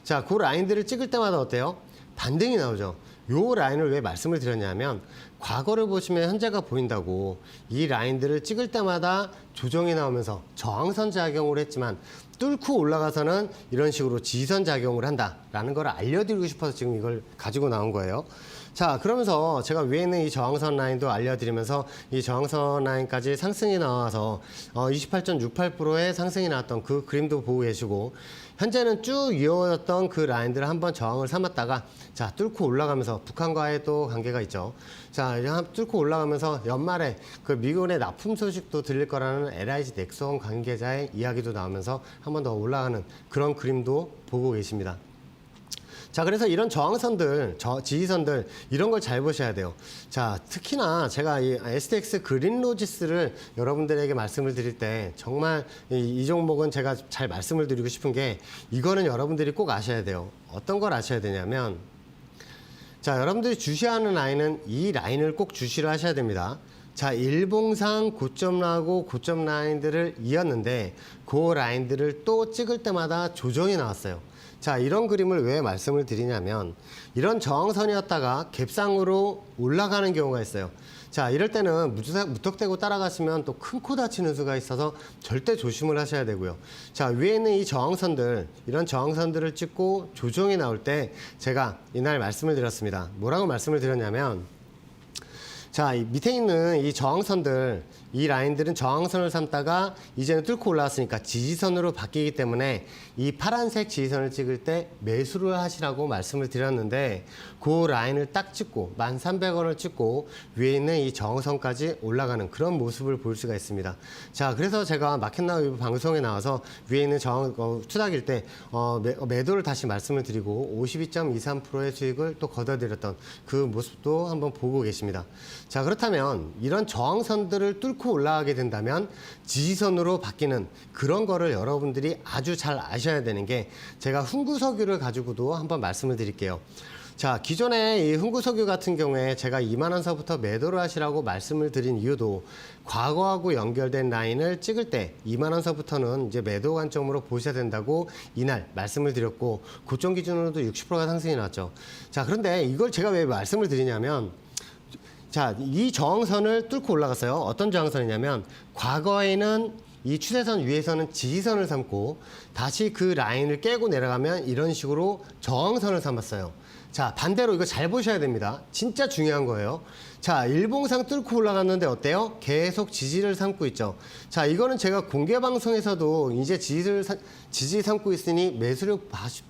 Speaker 1: 자, 그 라인들을 찍을 때마다 어때요? 반등이 나오죠. 요 라인을 왜 말씀을 드렸냐면, 과거를 보시면 현재가 보인다고 이 라인들을 찍을 때마다 조정이 나오면서 저항선 작용을 했지만 뚫고 올라가서는 이런 식으로 지선 작용을 한다라는 걸 알려드리고 싶어서 지금 이걸 가지고 나온 거예요. 자, 그러면서 제가 위에 있는 이 저항선 라인도 알려드리면서 이 저항선 라인까지 상승이 나와서 28.68%의 상승이 나왔던 그 그림도 보고 계시고, 현재는 쭉 이어졌던 그 라인들을 한번 저항을 삼았다가 자, 뚫고 올라가면서 북한과의 또 관계가 있죠. 자, 뚫고 올라가면서 연말에 그 미군의 납품 소식도 들릴 거라는 LIG 넥스원 관계자의 이야기도 나오면서 한 번 더 올라가는 그런 그림도 보고 계십니다. 자, 그래서 이런 저항선들, 지지선들 이런 걸 잘 보셔야 돼요. 자, 특히나 제가 이 STX 그린로지스를 여러분들에게 말씀을 드릴 때 정말 이 종목은 제가 잘 말씀을 드리고 싶은 게, 이거는 여러분들이 꼭 아셔야 돼요. 어떤 걸 아셔야 되냐면, 자, 여러분들이 주시하는 라인은 이 라인을 꼭 주시를 하셔야 됩니다. 자, 일봉상 고점하고 고점 라인들을 이었는데 그 라인들을 또 찍을 때마다 조정이 나왔어요. 자, 이런 그림을 왜 말씀을 드리냐면, 이런 저항선이었다가 갭상으로 올라가는 경우가 있어요. 자, 이럴 때는 무턱대고 따라가시면 또 큰 코 다치는 수가 있어서 절대 조심을 하셔야 되고요. 자, 위에 있는 이 저항선들, 이런 저항선들을 찍고 조정이 나올 때 제가 이날 말씀을 드렸습니다. 뭐라고 말씀을 드렸냐면, 자, 이 밑에 있는 이 저항선들, 이 라인들은 저항선을 삼다가 이제는 뚫고 올라왔으니까 지지선으로 바뀌기 때문에 이 파란색 지지선을 찍을 때 매수를 하시라고 말씀을 드렸는데, 그 라인을 딱 찍고 1,300원을 찍고 위에 있는 이 저항선까지 올라가는 그런 모습을 볼 수가 있습니다. 자, 그래서 제가 마켓나우 방송에 나와서 위에 있는 투닥일 때 매도를 다시 말씀을 드리고 52.23%의 수익을 또 거둬들였던 그 모습도 한번 보고 계십니다. 자, 그렇다면 이런 저항선들을 뚫고 올라가게 된다면 지지선으로 바뀌는 그런 거를 여러분들이 아주 잘 아셔야 되는 게, 제가 흥구석유를 가지고도 한번 말씀을 드릴게요. 자, 기존에 이 흥구석유 같은 경우에 제가 2만 원서부터 매도를 하시라고 말씀을 드린 이유도, 과거하고 연결된 라인을 찍을 때 2만 원서부터는 이제 매도 관점으로 보셔야 된다고 이날 말씀을 드렸고, 고점 기준으로도 60%가 상승이 나왔죠. 자, 그런데 이걸 제가 왜 말씀을 드리냐면, 자, 이 저항선을 뚫고 올라갔어요. 어떤 저항선이냐면, 과거에는 이 추세선 위에서는 지지선을 삼고 다시 그 라인을 깨고 내려가면 이런 식으로 저항선을 삼았어요. 자, 반대로 이거 잘 보셔야 됩니다. 진짜 중요한 거예요. 자, 일봉상 뚫고 올라갔는데 어때요? 계속 지지를 삼고 있죠. 자, 이거는 제가 공개 방송에서도 이제 지지 삼고 있으니 매수를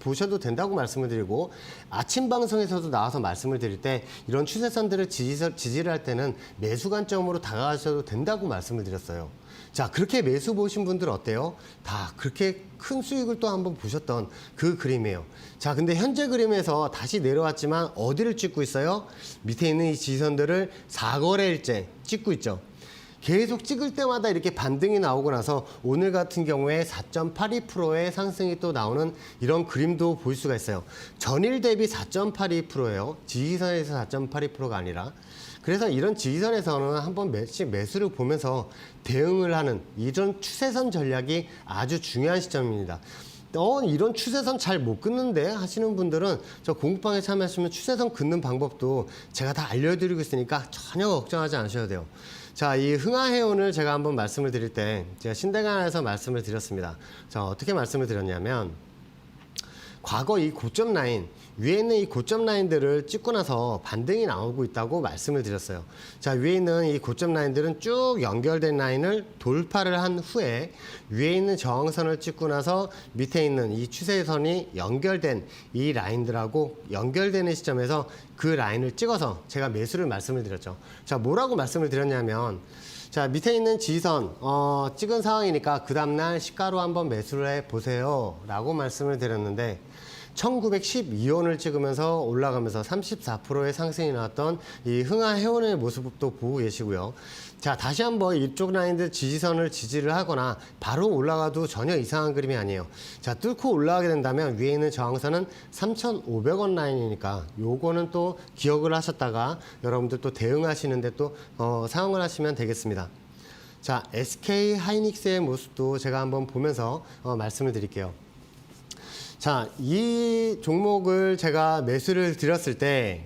Speaker 1: 보셔도 된다고 말씀을 드리고, 아침 방송에서도 나와서 말씀을 드릴 때 이런 추세선들을 지지를 할 때는 매수 관점으로 다가가셔도 된다고 말씀을 드렸어요. 자, 그렇게 매수 보신 분들 어때요? 다 그렇게 큰 수익을 또 한번 보셨던 그 그림이에요. 자, 근데 현재 그림에서 다시 내려왔지만 어디를 찍고 있어요? 밑에 있는 이 지선들을 4거래일째 찍고 있죠. 계속 찍을 때마다 이렇게 반등이 나오고 나서 오늘 같은 경우에 4.82%의 상승이 또 나오는 이런 그림도 볼 수가 있어요. 전일 대비 4.82%예요. 지지선에서 4.82%가 아니라. 그래서 이런 지지선에서는 한번 매수를 보면서 대응을 하는 이런 추세선 전략이 아주 중요한 시점입니다. 이런 추세선 잘 못 긋는데 하시는 분들은 저 공부방에 참여하시면 추세선 긋는 방법도 제가 다 알려드리고 있으니까 전혀 걱정하지 않으셔도 돼요. 자, 이 흥하해운을 제가 한번 말씀을 드릴 때 제가 신대간에서 말씀을 드렸습니다. 자, 어떻게 말씀을 드렸냐면 과거 이 고점 라인, 위에 있는 이 고점 라인들을 찍고 나서 반등이 나오고 있다고 말씀을 드렸어요. 자, 위에 있는 이 고점 라인들은 쭉 연결된 라인을 돌파를 한 후에 위에 있는 저항선을 찍고 나서 밑에 있는 이 추세선이 연결된 이 라인들하고 연결되는 시점에서 그 라인을 찍어서 제가 매수를 말씀을 드렸죠. 자, 뭐라고 말씀을 드렸냐면 자, 밑에 있는 지선 찍은 상황이니까 그 다음날 시가로 한번 매수를 해보세요 라고 말씀을 드렸는데 1912원을 찍으면서 올라가면서 34%의 상승이 나왔던 이 흥하해운의 모습도 보고 계시고요. 자, 다시 한번 이쪽 라인들 지지선을 지지를 하거나 바로 올라가도 전혀 이상한 그림이 아니에요. 자, 뚫고 올라가게 된다면 위에 있는 저항선은 3,500원 라인이니까 요거는 또 기억을 하셨다가 여러분들 또 대응하시는데 또 사용을 하시면 되겠습니다. 자, SK 하이닉스의 모습도 제가 한번 보면서 말씀을 드릴게요. 자, 이 종목을 제가 매수를 드렸을 때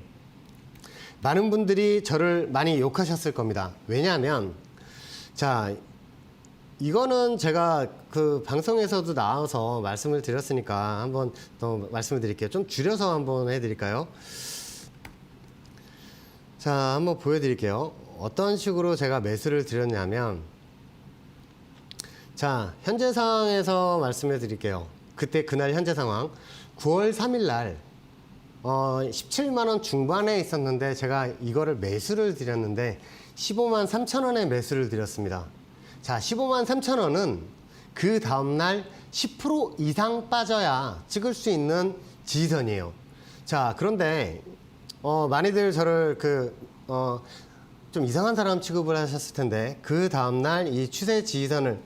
Speaker 1: 많은 분들이 저를 많이 욕하셨을 겁니다. 왜냐하면 자, 이거는 제가 그 방송에서도 나와서 말씀을 드렸으니까 한번 더 말씀을 드릴게요. 좀 줄여서 한번 해드릴까요? 자, 한번 보여드릴게요. 어떤 식으로 제가 매수를 드렸냐면 자, 현재 상황에서 말씀해 드릴게요. 그때 그날 현재 상황 9월 3일 날 17만 원 중반에 있었는데 제가 이거를 매수를 드렸는데 15만 3천 원에 매수를 드렸습니다. 자, 15만 3천 원은 그 다음날 10% 이상 빠져야 찍을 수 있는 지지선이에요. 자, 그런데 많이들 저를 좀 이상한 사람 취급을 하셨을 텐데 그 다음날 이 추세 지지선을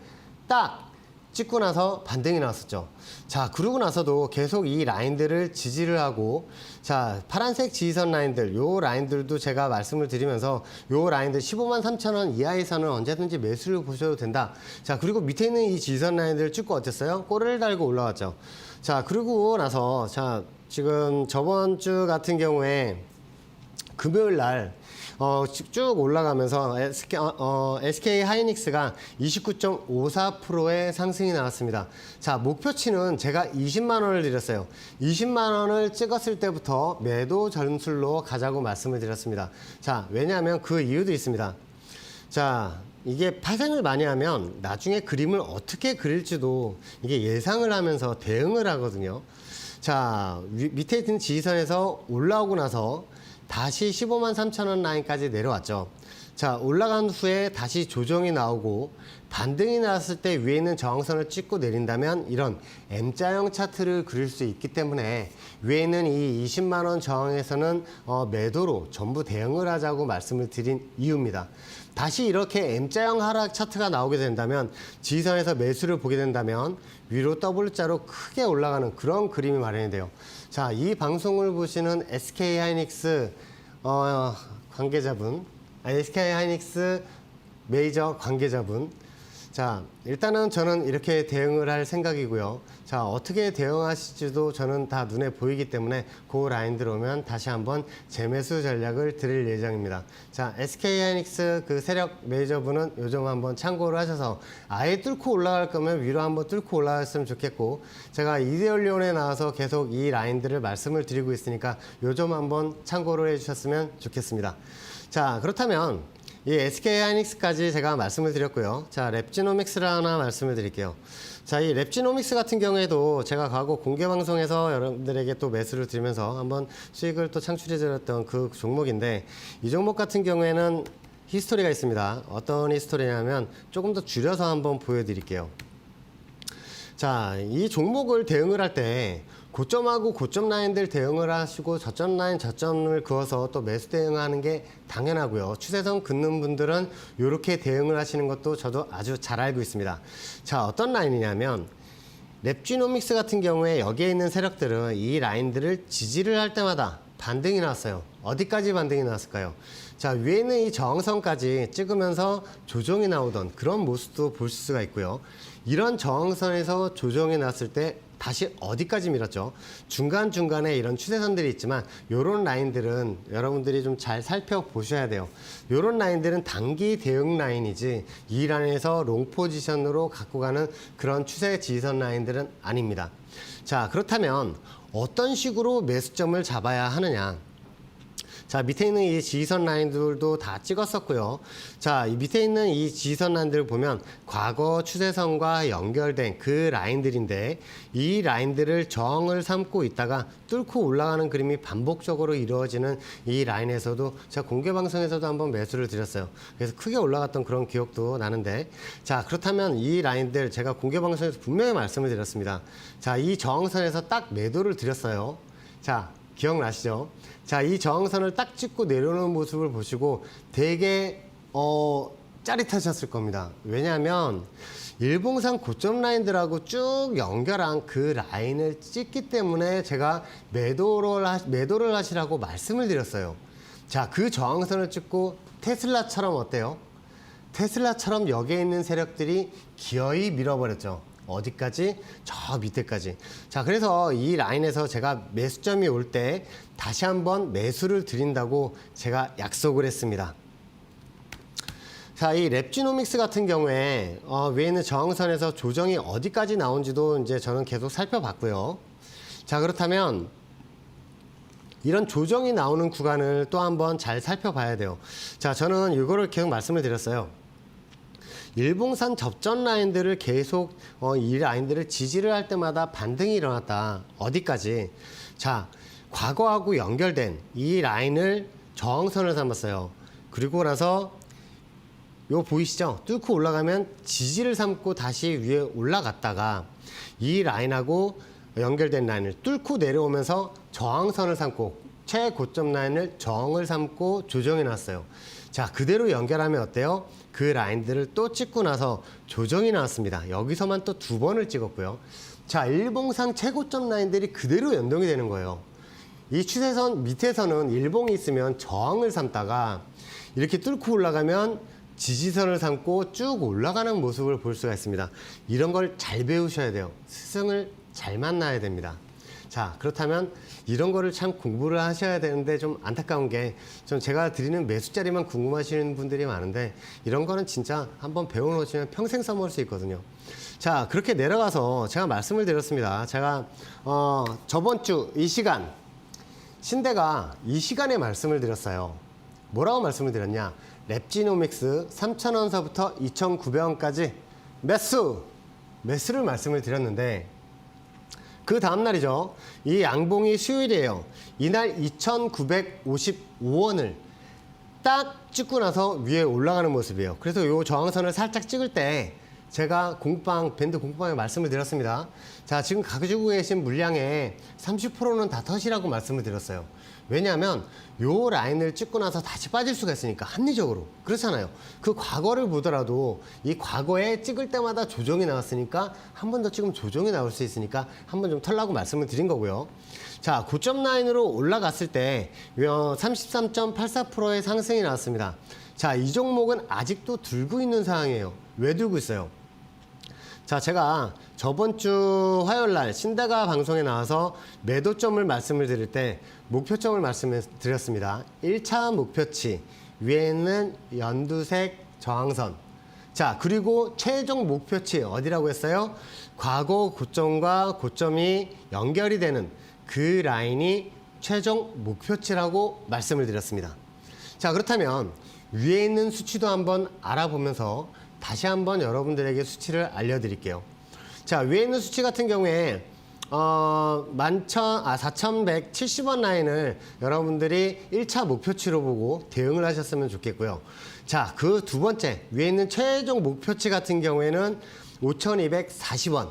Speaker 1: 딱 찍고 나서 반등이 나왔었죠. 자, 그러고 나서도 계속 이 라인들을 지지를 하고 자, 파란색 지지선 라인들 요 라인들도 제가 말씀을 드리면서 요 라인들 15만 3천 원 이하에서는 언제든지 매수를 보셔도 된다. 자, 그리고 밑에 있는 이 지지선 라인들을 찍고 어땠어요? 꼬리를 달고 올라왔죠. 자, 그러고 나서 자, 지금 저번 주 같은 경우에 금요일 날 쭉 올라가면서 SK 하이닉스가 29.54%의 상승이 나왔습니다. 자, 목표치는 제가 20만 원을 드렸어요. 20만 원을 찍었을 때부터 매도 전술로 가자고 말씀을 드렸습니다. 자, 왜냐하면 그 이유도 있습니다. 자, 이게 파생을 많이 하면 나중에 그림을 어떻게 그릴지도 이게 예상을 하면서 대응을 하거든요. 자, 밑에 있는 지지선에서 올라오고 나서 다시 15만 3천 원 라인까지 내려왔죠. 자, 올라간 후에 다시 조정이 나오고 반등이 나왔을 때 위에 있는 저항선을 찍고 내린다면 이런 M자형 차트를 그릴 수 있기 때문에 위에 있는 이 20만 원 저항에서는 매도로 전부 대응을 하자고 말씀을 드린 이유입니다. 다시 이렇게 M자형 하락 차트가 나오게 된다면 지지선에서 매수를 보게 된다면 위로 W자로 크게 올라가는 그런 그림이 마련이 돼요. 자, 이 방송을 보시는 SK 하이닉스 관계자분, SK 하이닉스 메이저 관계자분, 자, 일단은 저는 이렇게 대응을 할 생각이고요. 자, 어떻게 대응하실지도 저는 다 눈에 보이기 때문에 그 라인 들어오면 다시 한번 재매수 전략을 드릴 예정입니다. 자, SK하이닉스 그 세력 매니저분은 요점 한번 참고를 하셔서 아예 뚫고 올라갈 거면 위로 한번 뚫고 올라갔으면 좋겠고, 제가 이데올리온에 나와서 계속 이 라인들을 말씀을 드리고 있으니까 요점 한번 참고를 해주셨으면 좋겠습니다. 자, 그렇다면 이 SK하이닉스까지 제가 말씀을 드렸고요. 자, 랩지노믹스를 하나 말씀을 드릴게요. 자, 이 랩지노믹스 같은 경우에도 제가 과거 공개 방송에서 여러분들에게 또 매수를 드리면서 한번 수익을 또 창출해 드렸던 그 종목인데, 이 종목 같은 경우에는 히스토리가 있습니다. 어떤 히스토리냐면 조금 더 줄여서 한번 보여드릴게요. 자, 이 종목을 대응을 할 때 고점하고 고점 라인들 대응을 하시고 저점 라인 저점을 그어서 또 매수 대응하는 게 당연하고요. 추세선 긋는 분들은 이렇게 대응을 하시는 것도 저도 아주 잘 알고 있습니다. 자, 어떤 라인이냐면 랩지노믹스 같은 경우에 여기에 있는 세력들은 이 라인들을 지지를 할 때마다 반등이 나왔어요. 어디까지 반등이 나왔을까요? 자, 위에 있는 이 저항선까지 찍으면서 조정이 나오던 그런 모습도 볼 수가 있고요. 이런 저항선에서 조정이 났을 때 다시 어디까지 밀었죠? 중간중간에 이런 추세선들이 있지만 이런 라인들은 여러분들이 좀 잘 살펴보셔야 돼요. 이런 라인들은 단기 대응 라인이지 이 라인에서 롱 포지션으로 갖고 가는 그런 추세 지지선 라인들은 아닙니다. 자, 그렇다면 어떤 식으로 매수점을 잡아야 하느냐? 자, 밑에 있는 이 지지선 라인들도 다 찍었었고요. 자, 이 밑에 있는 이 지지선 라인들을 보면 과거 추세선과 연결된 그 라인들인데, 이 라인들을 저항을 삼고 있다가 뚫고 올라가는 그림이 반복적으로 이루어지는 이 라인에서도 제가 공개 방송에서도 한번 매수를 드렸어요. 그래서 크게 올라갔던 그런 기억도 나는데, 자, 그렇다면 이 라인들 제가 공개 방송에서 분명히 말씀을 드렸습니다. 자, 이 저항선에서 딱 매도를 드렸어요. 자, 기억나시죠? 자, 이 저항선을 딱 찍고 내려오는 모습을 보시고 되게 짜릿하셨을 겁니다. 왜냐하면 일봉상 고점 라인들하고 쭉 연결한 그 라인을 찍기 때문에 제가 매도를 하시라고 말씀을 드렸어요. 자, 그 저항선을 찍고 테슬라처럼 어때요? 테슬라처럼 여기에 있는 세력들이 기어이 밀어버렸죠. 어디까지? 저 밑에까지. 자, 그래서 이 라인에서 제가 매수점이 올 때 다시 한번 매수를 드린다고 제가 약속을 했습니다. 자, 이 랩지노믹스 같은 경우에 위에 있는 저항선에서 조정이 어디까지 나온지도 이제 저는 계속 살펴봤고요. 자, 그렇다면 이런 조정이 나오는 구간을 또 한번 잘 살펴봐야 돼요. 자, 저는 이거를 계속 말씀을 드렸어요. 일봉산 접전 라인들을 계속 이 라인들을 지지를 할 때마다 반등이 일어났다. 어디까지? 자, 과거하고 연결된 이 라인을 저항선을 삼았어요. 그리고 나서 요 보이시죠? 뚫고 올라가면 지지를 삼고 다시 위에 올라갔다가 이 라인하고 연결된 라인을 뚫고 내려오면서 저항선을 삼고 최고점 라인을 저항을 삼고 조정해 놨어요. 자, 그대로 연결하면 어때요? 그 라인들을 또 찍고 나서 조정이 나왔습니다. 여기서만 또 두 번을 찍었고요. 자, 일봉상 최고점 라인들이 그대로 연동이 되는 거예요. 이 추세선 밑에서는 일봉이 있으면 저항을 삼다가 이렇게 뚫고 올라가면 지지선을 삼고 쭉 올라가는 모습을 볼 수가 있습니다. 이런 걸 잘 배우셔야 돼요. 스승을 잘 만나야 됩니다. 자, 그렇다면 이런 거를 참 공부를 하셔야 되는데 좀 안타까운 게 좀 제가 드리는 매수자리만 궁금하시는 분들이 많은데 이런 거는 진짜 한번 배워놓으시면 평생 써먹을 수 있거든요. 자, 그렇게 내려가서 제가 말씀을 드렸습니다. 제가 저번 주 이 시간 신대가 이 시간에 말씀을 드렸어요. 뭐라고 말씀을 드렸냐? 랩지노믹스 3,000원서부터 2,900원까지 매수를 말씀을 드렸는데 그 다음날이죠. 이 양봉이 수요일이에요. 이날 2,955원을 딱 찍고 나서 위에 올라가는 모습이에요. 그래서 이 저항선을 살짝 찍을 때 제가 밴드 공방에 말씀을 드렸습니다. 자, 지금 가지고 계신 물량의 30%는 다 컷이라고 말씀을 드렸어요. 왜냐하면 요 라인을 찍고 나서 다시 빠질 수가 있으니까 합리적으로 그렇잖아요. 그 과거를 보더라도 이 과거에 찍을 때마다 조정이 나왔으니까 한 번 더 찍으면 조정이 나올 수 있으니까 한 번 좀 털라고 말씀을 드린 거고요. 자, 고점 라인으로 올라갔을 때 33.84%의 상승이 나왔습니다. 자, 이 종목은 아직도 들고 있는 상황이에요. 왜 들고 있어요? 자, 제가 저번 주 화요일 날 신대가 방송에 나와서 매도점을 말씀을 드릴 때 목표점을 말씀을 드렸습니다. 1차 목표치 위에 있는 연두색 저항선. 자, 그리고 최종 목표치 어디라고 했어요? 과거 고점과 고점이 연결이 되는 그 라인이 최종 목표치라고 말씀을 드렸습니다. 자, 그렇다면 위에 있는 수치도 한번 알아보면서 다시 한번 여러분들에게 수치를 알려드릴게요. 자, 위에 있는 수치 같은 경우에 4170원 라인을 여러분들이 1차 목표치로 보고 대응을 하셨으면 좋겠고요. 자, 그 두 번째 위에 있는 최종 목표치 같은 경우에는 5240원.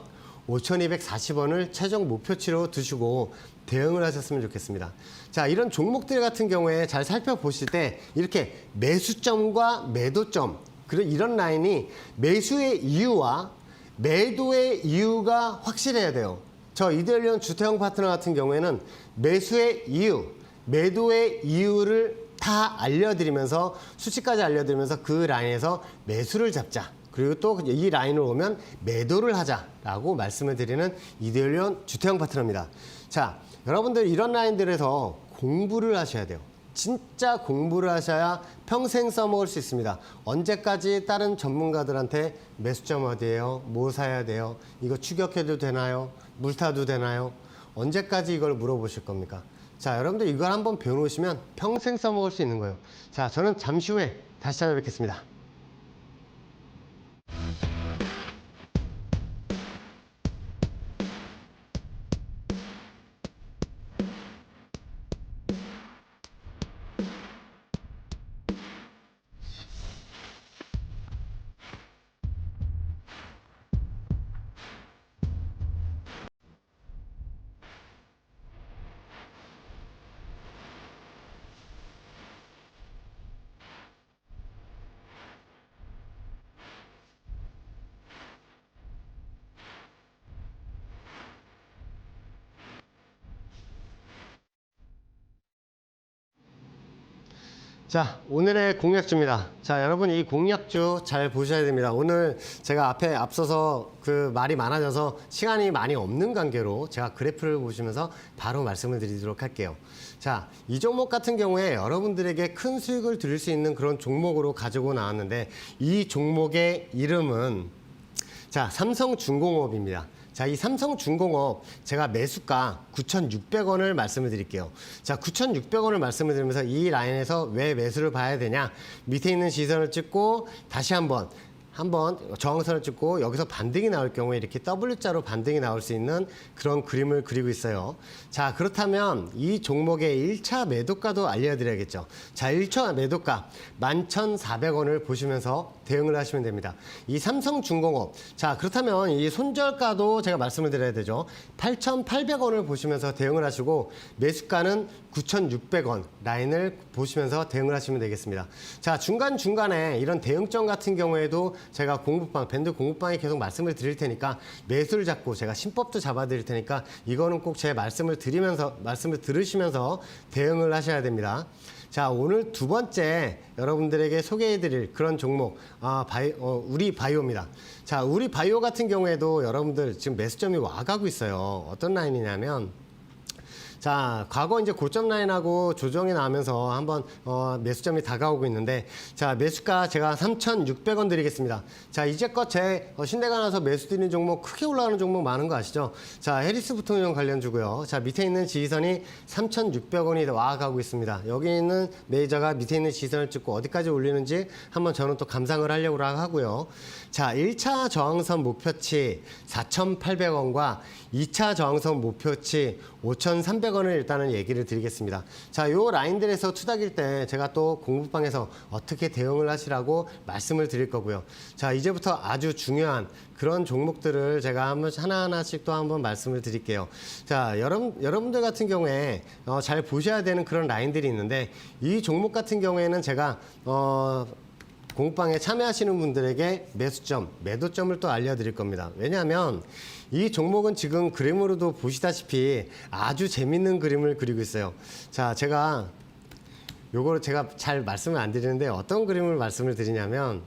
Speaker 1: 5240원을 최종 목표치로 두시고 대응을 하셨으면 좋겠습니다. 자, 이런 종목들 같은 경우에 잘 살펴보실 때 이렇게 매수점과 매도점, 그리고 이런 라인이 매수의 이유와 매도의 이유가 확실해야 돼요. 저 이데일리온 주태영 파트너 같은 경우에는 매수의 이유, 매도의 이유를 다 알려드리면서 수치까지 알려드리면서 그 라인에서 매수를 잡자. 그리고 또 이 라인을 오면 매도를 하자라고 말씀을 드리는 이데일리온 주태영 파트너입니다. 자, 여러분들 이런 라인들에서 공부를 하셔야 돼요. 진짜 공부를 하셔야 평생 써먹을 수 있습니다. 언제까지 다른 전문가들한테 매수점 어디예요? 뭐 사야 돼요? 이거 추격해도 되나요? 물타도 되나요? 언제까지 이걸 물어보실 겁니까? 자, 여러분들 이걸 한번 배워놓으시면 평생 써먹을 수 있는 거예요. 자, 저는 잠시 후에 다시 찾아뵙겠습니다. 자, 오늘의 공략주입니다. 자, 여러분 이 공략주 잘 보셔야 됩니다. 오늘 제가 앞서서 그 말이 많아져서 시간이 많이 없는 관계로 제가 그래프를 보시면서 바로 말씀을 드리도록 할게요. 자, 이 종목 같은 경우에 여러분들에게 큰 수익을 드릴 수 있는 그런 종목으로 가지고 나왔는데 이 종목의 이름은 자, 삼성중공업입니다. 자, 이 삼성중공업 제가 매수가 9,600원을 말씀을 드릴게요. 자, 9,600원을 말씀을 드리면서 이 라인에서 왜 매수를 봐야 되냐? 밑에 있는 시선을 찍고 다시 한번 저항선을 찍고 여기서 반등이 나올 경우에 이렇게 W자로 반등이 나올 수 있는 그런 그림을 그리고 있어요. 자, 그렇다면 이 종목의 1차 매도가도 알려드려야겠죠. 자, 1차 매도가 11,400원을 보시면서 대응을 하시면 됩니다. 이 삼성중공업. 자, 그렇다면 이 손절가도 제가 말씀을 드려야 되죠. 8,800원을 보시면서 대응을 하시고 매수가는 9,600원 라인을 보시면서 대응을 하시면 되겠습니다. 자, 중간중간에 이런 대응점 같은 경우에도 제가 밴드 공부방에 계속 말씀을 드릴 테니까 매수를 잡고 제가 신법도 잡아 드릴 테니까 이거는 꼭 제 말씀을 들으시면서 대응을 하셔야 됩니다. 자, 오늘 두 번째 여러분들에게 소개해 드릴 그런 종목 우리 바이오입니다. 자, 우리 바이오 같은 경우에도 여러분들 지금 매수점이 와가고 있어요. 어떤 라인이냐면 자, 과거 이제 고점 라인하고 조정이 나면서 한번 매수점이 다가오고 있는데 자, 매수가 제가 3,600원 드리겠습니다. 자, 이제껏 제 신대가 나서 매수 드리는 종목 크게 올라가는 종목 많은 거 아시죠? 자, 해리스 부통령 관련주고요. 자, 밑에 있는 지지선이 3,600원이 와가고 있습니다. 여기 있는 매니저가 밑에 있는 지지선을 찍고 어디까지 올리는지 한번 저는 또 감상을 하려고 하고요. 자, 1차 저항선 목표치 4,800원과 2차 저항선 목표치 5,300원을 일단은 얘기를 드리겠습니다. 자, 요 라인들에서 투닥일 때 제가 또 공부방에서 어떻게 대응을 하시라고 말씀을 드릴 거고요. 자, 이제부터 아주 중요한 그런 종목들을 제가 하나하나씩 또 한번 말씀을 드릴게요. 자, 여러분들 같은 경우에 잘 보셔야 되는 그런 라인들이 있는데 이 종목 같은 경우에는 제가 공부방에 참여하시는 분들에게 매수점, 매도점을 또 알려드릴 겁니다. 왜냐하면 이 종목은 지금 그림으로도 보시다시피 아주 재밌는 그림을 그리고 있어요. 자, 요거를 제가 잘 말씀을 안 드리는데 어떤 그림을 말씀을 드리냐면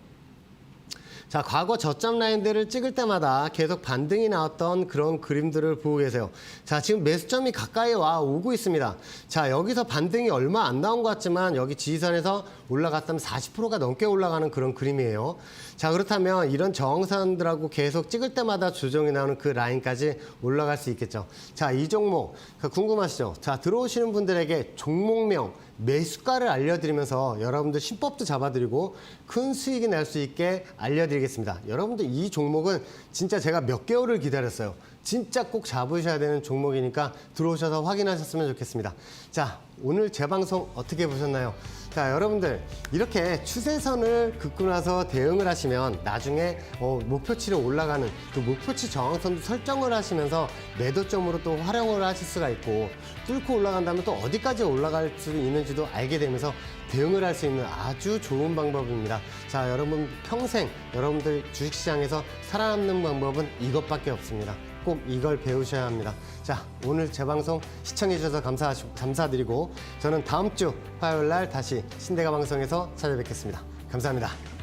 Speaker 1: 자, 과거 저점 라인들을 찍을 때마다 계속 반등이 나왔던 그런 그림들을 보고 계세요. 자, 지금 매수점이 가까이 와 오고 있습니다. 자, 여기서 반등이 얼마 안 나온 것 같지만 여기 지지선에서 올라갔다면 40%가 넘게 올라가는 그런 그림이에요. 자, 그렇다면 이런 저항선들하고 계속 찍을 때마다 조정이 나오는 그 라인까지 올라갈 수 있겠죠. 자, 이 종목 궁금하시죠? 자, 들어오시는 분들에게 종목명, 매수가를 알려드리면서 여러분들 신법도 잡아드리고 큰 수익이 날 수 있게 알려드리겠습니다. 여러분들 이 종목은 진짜 제가 몇 개월을 기다렸어요. 진짜 꼭 잡으셔야 되는 종목이니까 들어오셔서 확인하셨으면 좋겠습니다. 자, 오늘 제 방송 어떻게 보셨나요? 자, 여러분들 이렇게 추세선을 긋고 나서 대응을 하시면 나중에 목표치로 올라가는 그 목표치 저항선도 설정을 하시면서 매도점으로 또 활용을 하실 수가 있고 뚫고 올라간다면 또 어디까지 올라갈 수 있는지도 알게 되면서 대응을 할 수 있는 아주 좋은 방법입니다. 자, 여러분 평생 여러분들 주식시장에서 살아남는 방법은 이것밖에 없습니다. 꼭 이걸 배우셔야 합니다. 자, 오늘 제 방송 시청해 주셔서 감사드리고 저는 다음 주 화요일 날 다시 신대가 방송에서 찾아뵙겠습니다. 감사합니다.